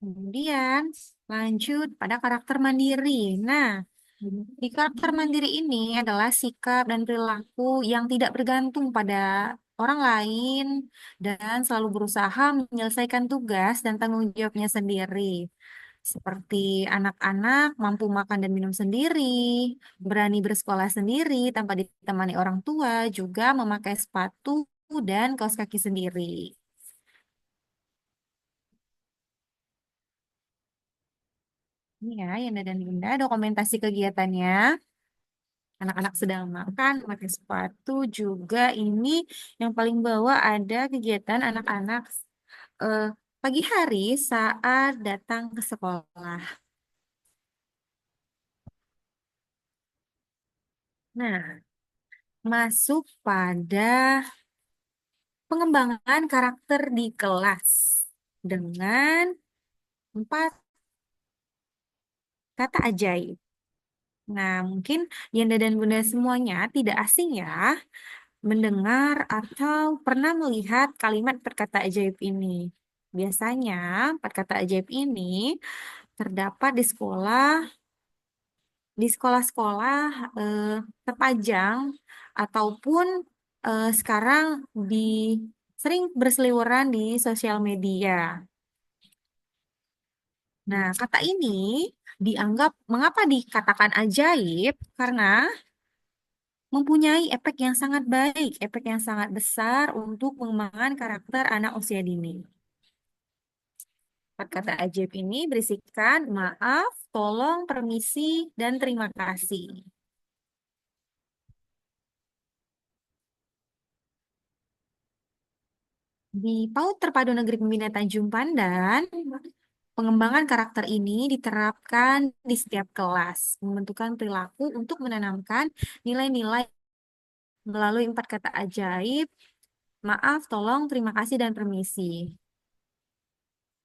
Speaker 15: Kemudian lanjut pada karakter mandiri. Nah, Di karakter mandiri ini adalah sikap dan perilaku yang tidak bergantung pada orang lain dan selalu berusaha menyelesaikan tugas dan tanggung jawabnya sendiri. Seperti anak-anak mampu makan dan minum sendiri, berani bersekolah sendiri tanpa ditemani orang tua, juga memakai sepatu dan kaos kaki sendiri. Ini ya, Yanda dan Bunda, dokumentasi kegiatannya. Anak-anak sedang makan, pakai sepatu juga. Ini yang paling bawah ada kegiatan anak-anak eh, pagi hari saat datang ke sekolah. Nah, masuk pada pengembangan karakter di kelas dengan 4 kata ajaib. Nah, mungkin Yanda dan Bunda semuanya tidak asing ya mendengar atau pernah melihat kalimat perkata ajaib ini. Biasanya, perkata ajaib ini terdapat di sekolah-sekolah terpajang ataupun sekarang di sering berseliweran di sosial media. Nah, kata ini dianggap mengapa dikatakan ajaib? Karena mempunyai efek yang sangat baik, efek yang sangat besar untuk pengembangan karakter anak usia dini. Kata ajaib ini berisikan maaf, tolong, permisi, dan terima kasih. Di PAUD Terpadu Negeri Pembina Tanjung Pandan, pengembangan karakter ini diterapkan di setiap kelas, membentukkan perilaku untuk menanamkan nilai-nilai melalui 4 kata ajaib, maaf, tolong, terima kasih, dan permisi.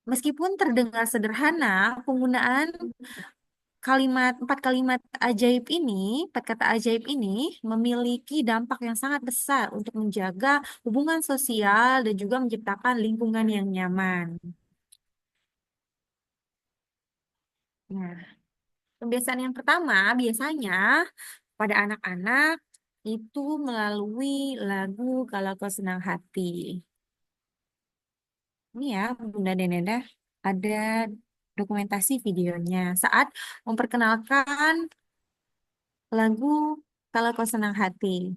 Speaker 15: Meskipun terdengar sederhana, penggunaan 4 kalimat ajaib ini, 4 kata ajaib ini memiliki dampak yang sangat besar untuk menjaga hubungan sosial dan juga menciptakan lingkungan yang nyaman. Nah, kebiasaan yang pertama biasanya pada anak-anak itu melalui lagu Kalau Kau Senang Hati. Ini ya, Bunda dan Nenda, ada dokumentasi videonya saat memperkenalkan lagu Kalau Kau Senang Hati.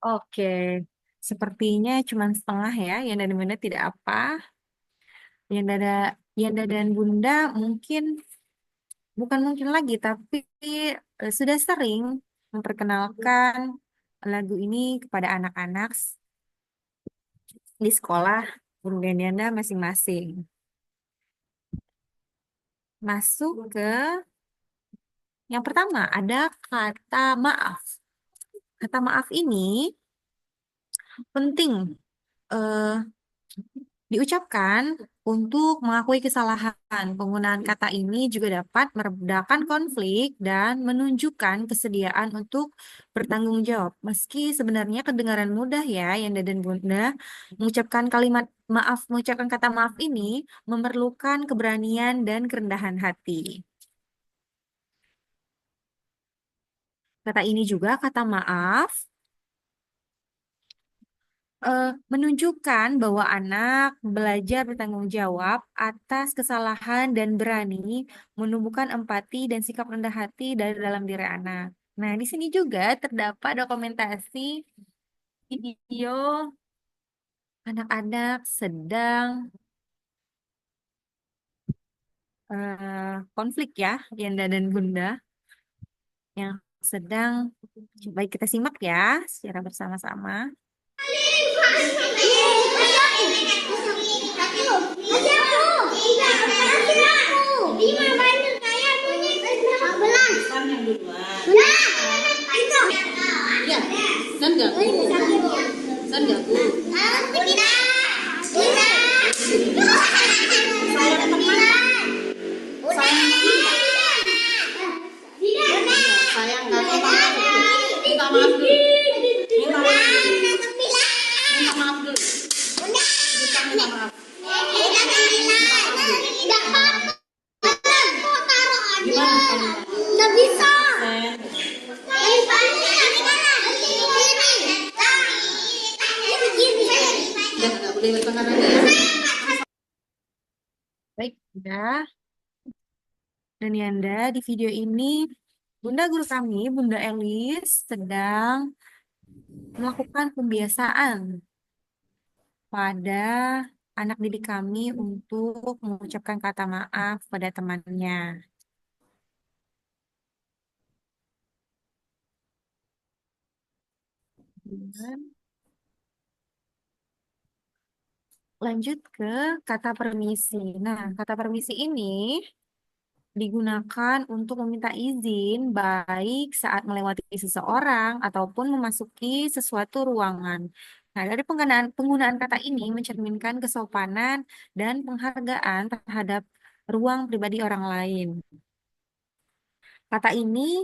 Speaker 15: Oke, sepertinya cuma setengah ya. Yang dari Bunda tidak apa. Yanda dan Bunda mungkin bukan mungkin lagi, tapi sudah sering memperkenalkan lagu ini kepada anak-anak di sekolah Bunda dan Yanda masing-masing. Masuk ke yang pertama, ada kata maaf. Kata maaf ini penting diucapkan untuk mengakui kesalahan. Penggunaan kata ini juga dapat meredakan konflik dan menunjukkan kesediaan untuk bertanggung jawab. Meski sebenarnya kedengaran mudah ya, Yanda dan Bunda, mengucapkan mengucapkan kata maaf ini memerlukan keberanian dan kerendahan hati. Kata ini juga, kata maaf, menunjukkan bahwa anak belajar bertanggung jawab atas kesalahan dan berani menumbuhkan empati dan sikap rendah hati dari dalam diri anak. Nah, di sini juga terdapat dokumentasi video anak-anak sedang konflik ya, Yanda dan Bunda, yang sedang, baik kita simak ya secara bersama-sama.
Speaker 14: bisa.
Speaker 16: Sen. Udah nggak boleh bertengkar lagi ya.
Speaker 15: Baik, Bunda dan Yanda, di video ini Bunda guru kami, Bunda Elis, sedang melakukan pembiasaan pada anak didik kami untuk mengucapkan kata maaf pada temannya. Dan lanjut ke kata permisi. Nah, kata permisi ini digunakan untuk meminta izin baik saat melewati seseorang ataupun memasuki sesuatu ruangan. Nah, dari penggunaan kata ini mencerminkan kesopanan dan penghargaan terhadap ruang pribadi orang lain. Kata ini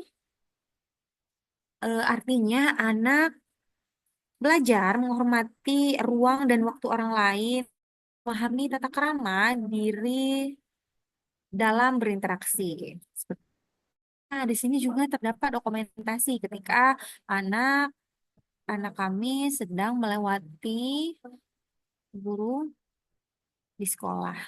Speaker 15: artinya anak belajar menghormati ruang dan waktu orang lain, memahami tata krama diri dalam berinteraksi. Nah, di sini juga terdapat dokumentasi ketika anak anak kami sedang melewati guru di sekolah.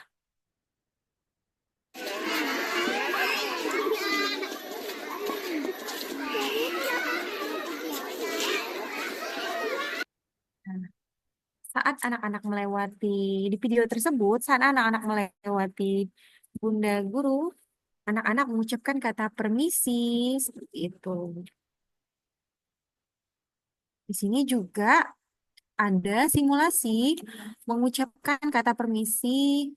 Speaker 15: Nah, saat anak-anak melewati di video tersebut, saat anak-anak melewati bunda guru, anak-anak mengucapkan kata permisi seperti itu. Di sini juga ada simulasi mengucapkan kata permisi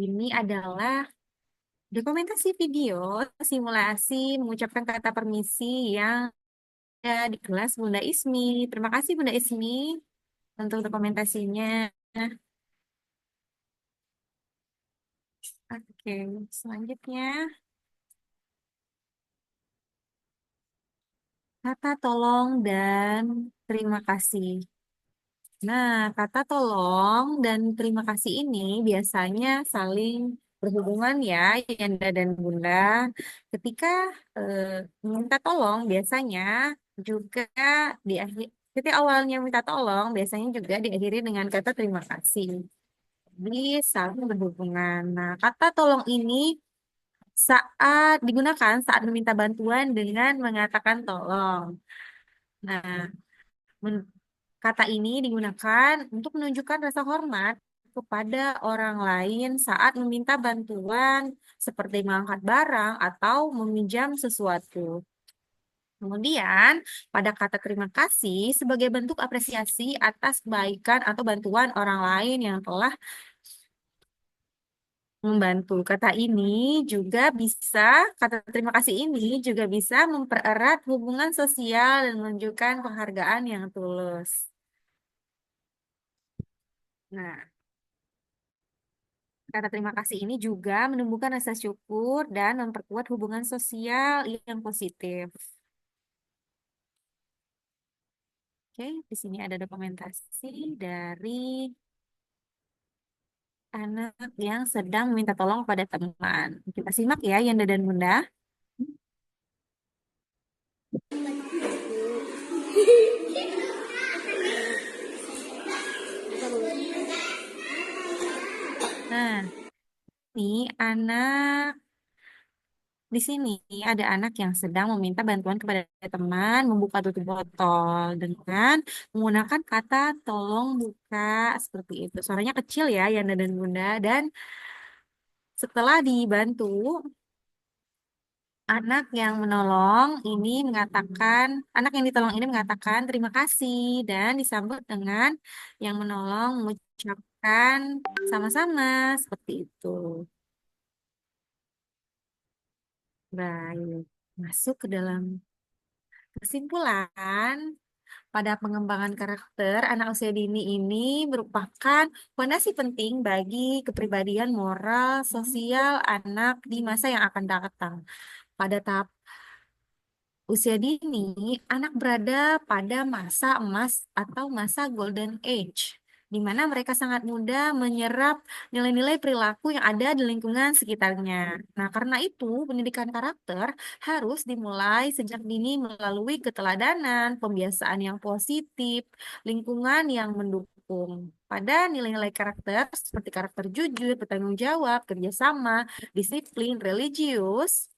Speaker 15: ini adalah dokumentasi video simulasi mengucapkan kata permisi yang ada di kelas Bunda Ismi. Terima kasih Bunda Ismi untuk dokumentasinya. Oke, selanjutnya kata tolong dan terima kasih. Nah, kata tolong dan terima kasih ini biasanya saling berhubungan ya, Yanda dan Bunda. Ketika minta tolong biasanya juga ketika awalnya minta tolong biasanya juga diakhiri dengan kata terima kasih. Jadi saling berhubungan. Nah, kata tolong ini saat digunakan saat meminta bantuan dengan mengatakan tolong. Nah, kata ini digunakan untuk menunjukkan rasa hormat kepada orang lain saat meminta bantuan seperti mengangkat barang atau meminjam sesuatu. Kemudian, pada kata terima kasih sebagai bentuk apresiasi atas kebaikan atau bantuan orang lain yang telah membantu. Kata terima kasih ini juga bisa mempererat hubungan sosial dan menunjukkan penghargaan yang tulus. Nah, kata terima kasih ini juga menumbuhkan rasa syukur dan memperkuat hubungan sosial yang positif. Oke, di sini ada dokumentasi dari anak yang sedang meminta tolong pada teman. Kita simak ya, Yanda dan Bunda. Nah, ini anak Di sini ada anak yang sedang meminta bantuan kepada teman membuka tutup botol dengan menggunakan kata tolong buka seperti itu. Suaranya kecil ya, Yana dan Bunda. Dan setelah dibantu, anak yang ditolong ini mengatakan terima kasih dan disambut dengan yang menolong mengucapkan sama-sama seperti itu. Baik, masuk ke dalam kesimpulan. Pada pengembangan karakter, anak usia dini ini merupakan fondasi penting bagi kepribadian moral sosial anak di masa yang akan datang. Pada tahap usia dini, anak berada pada masa emas atau masa golden age, di mana mereka sangat mudah menyerap nilai-nilai perilaku yang ada di lingkungan sekitarnya. Nah, karena itu, pendidikan karakter harus dimulai sejak dini melalui keteladanan, pembiasaan yang positif, lingkungan yang mendukung. Pada nilai-nilai karakter seperti karakter jujur, bertanggung jawab, kerjasama, disiplin, religius,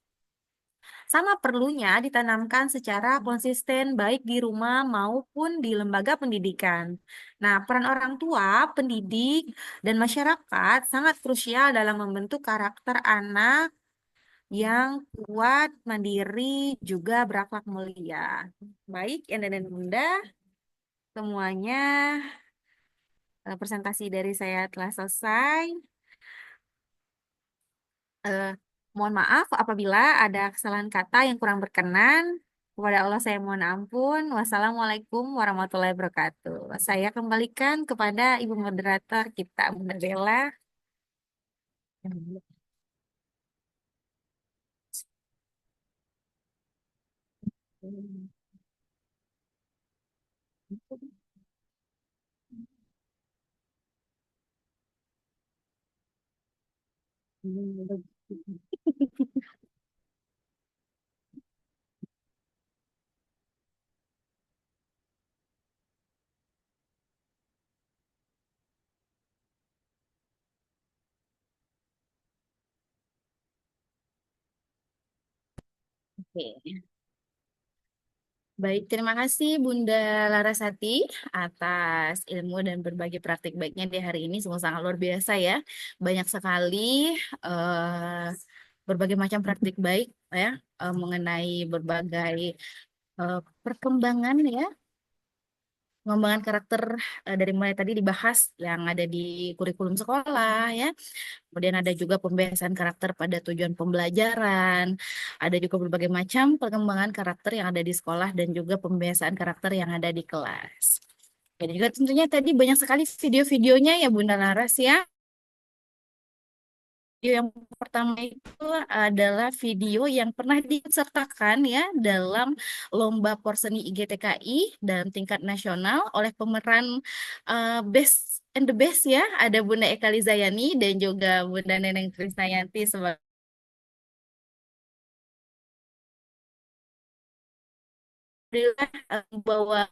Speaker 15: sama perlunya ditanamkan secara konsisten baik di rumah maupun di lembaga pendidikan. Nah, peran orang tua, pendidik, dan masyarakat sangat krusial dalam membentuk karakter anak yang kuat, mandiri, juga berakhlak mulia. Baik, Enda dan Bunda, semuanya presentasi dari saya telah selesai. Eh, Mohon maaf apabila ada kesalahan kata yang kurang berkenan. Kepada Allah saya mohon ampun. Wassalamualaikum warahmatullahi wabarakatuh. Saya kembalikan kepada Ibu Moderator kita, Bunda Bella. Oke. Baik, terima kasih Bunda Larasati atas ilmu dan berbagi praktik baiknya di hari ini. Sungguh sangat luar biasa ya. Banyak sekali eh, berbagai macam praktik baik ya mengenai berbagai perkembangan ya, pengembangan karakter dari mulai tadi dibahas yang ada di kurikulum sekolah ya. Kemudian ada juga pembahasan karakter pada tujuan pembelajaran. Ada juga berbagai macam perkembangan karakter yang ada di sekolah dan juga pembahasan karakter yang ada di kelas. Dan juga tentunya tadi banyak sekali video-videonya ya Bunda Laras ya. Video yang pertama itu adalah video yang pernah disertakan ya dalam lomba porseni IGTKI dalam tingkat nasional oleh pemeran Best and the Best ya. Ada Bunda Eka Lizayani dan juga Bunda Neneng Krisdayanti sebagai bahwa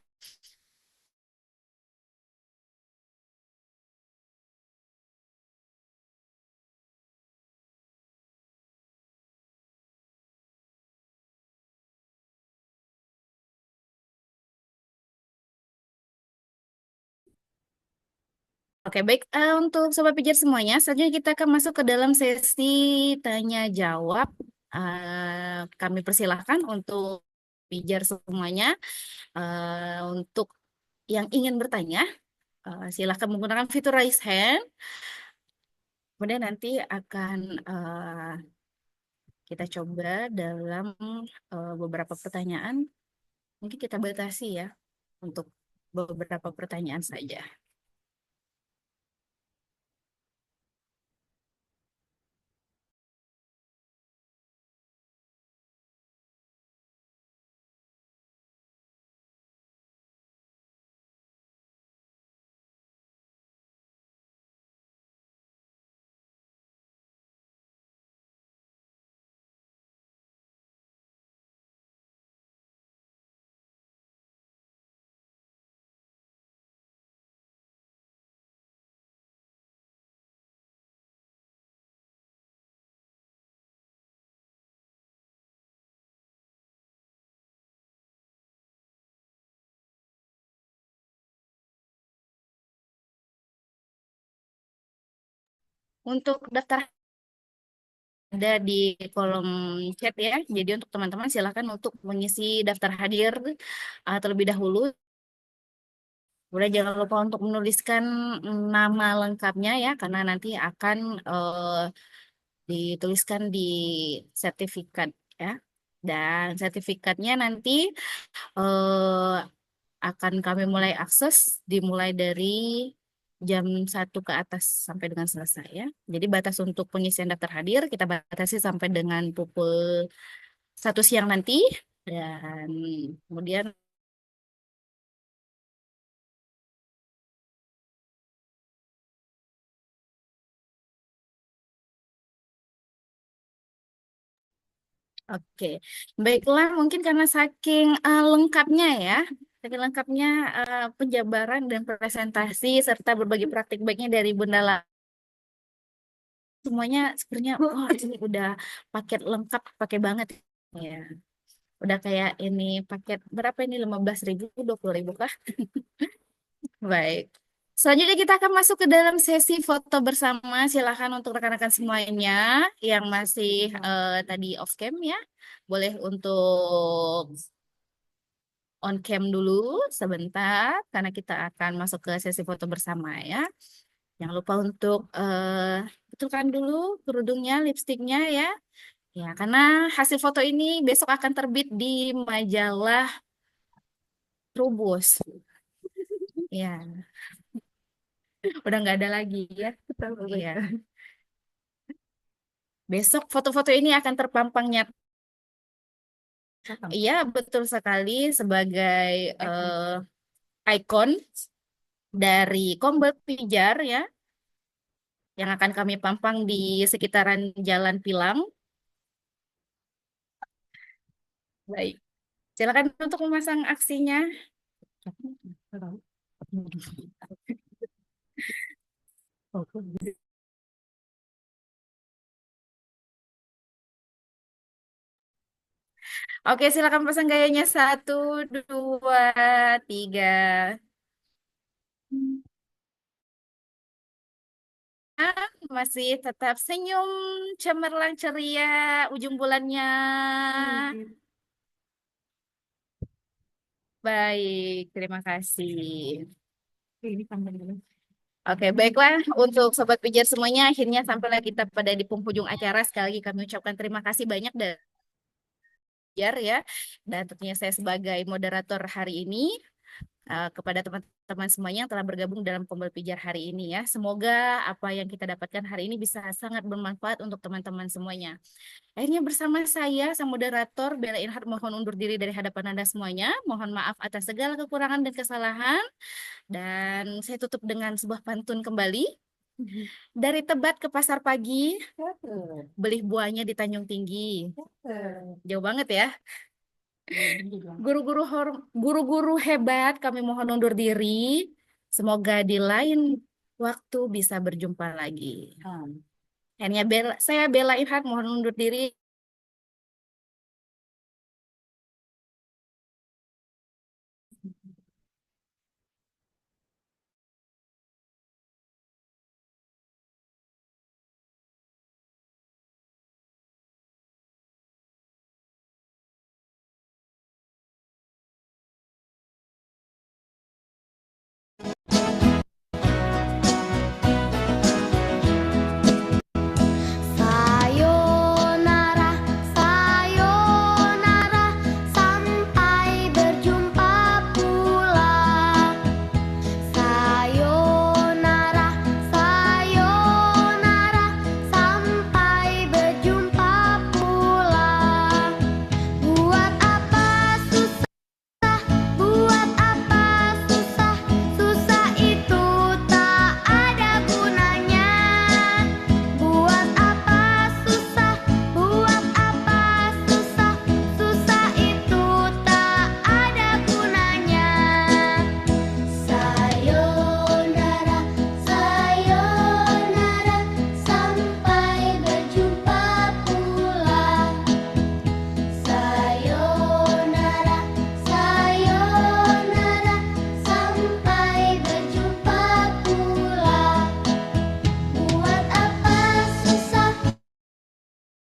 Speaker 15: Oke, baik. Untuk Sobat Pijar semuanya, selanjutnya kita akan masuk ke dalam sesi tanya jawab. Kami persilahkan untuk Pijar semuanya. Untuk yang ingin bertanya, silahkan menggunakan fitur raise hand. Kemudian nanti akan kita coba dalam beberapa pertanyaan. Mungkin kita batasi ya untuk beberapa pertanyaan saja.
Speaker 1: untuk daftar ada di kolom chat ya. Jadi untuk teman-teman silakan untuk mengisi daftar hadir terlebih dahulu. Udah jangan lupa untuk menuliskan nama lengkapnya ya, karena nanti akan dituliskan di sertifikat ya. Dan sertifikatnya nanti eh, akan kami mulai akses dimulai dari jam 1 ke atas sampai dengan selesai ya. Jadi batas untuk pengisian daftar hadir kita batasi sampai dengan pukul 1 siang nanti. Dan kemudian oke, baiklah mungkin karena saking lengkapnya ya, saking lengkapnya penjabaran dan presentasi serta berbagi praktik baiknya dari Bunda semuanya sebenarnya ini udah paket lengkap, pakai banget ya. Udah kayak ini paket berapa ini 15.000, 20.000 kah? Baik. Selanjutnya kita akan masuk ke dalam sesi foto bersama. Silakan untuk rekan-rekan semuanya yang masih tadi off cam ya, boleh untuk on cam dulu sebentar karena kita akan masuk ke sesi foto bersama ya. Jangan lupa untuk betulkan dulu kerudungnya, lipstiknya ya. Ya, karena hasil foto ini besok akan terbit di majalah Trubus. Ya, udah nggak ada lagi ya. Iya. Besok foto-foto ini akan terpampang nyata. Iya, betul sekali sebagai ikon dari Kombel Pijar ya, yang akan kami pampang di sekitaran Jalan Pilang. Baik, silakan untuk memasang aksinya. Oke, silakan pasang gayanya 1, 2, 3. Masih tetap senyum, cemerlang ceria ujung bulannya. Baik, terima kasih. Oke, baiklah untuk Sobat Pijar semuanya, akhirnya sampailah kita pada di penghujung acara. Sekali lagi kami ucapkan terima kasih banyak dari Pijar ya. Dan tentunya saya sebagai moderator hari ini kepada teman-teman semuanya yang telah bergabung dalam Kombel Pijar hari ini ya. Semoga apa yang kita dapatkan hari ini bisa sangat bermanfaat untuk teman-teman semuanya. Akhirnya bersama saya, sang moderator Bella Inhart mohon undur diri dari hadapan Anda semuanya. Mohon maaf atas segala kekurangan dan kesalahan. Dan saya tutup dengan sebuah pantun kembali. Dari Tebet ke pasar pagi, beli buahnya di Tanjung Tinggi. Jauh banget ya. Guru-guru hebat, kami mohon undur diri. Semoga di lain waktu bisa berjumpa lagi. Akhirnya saya Bella Inhart mohon undur diri.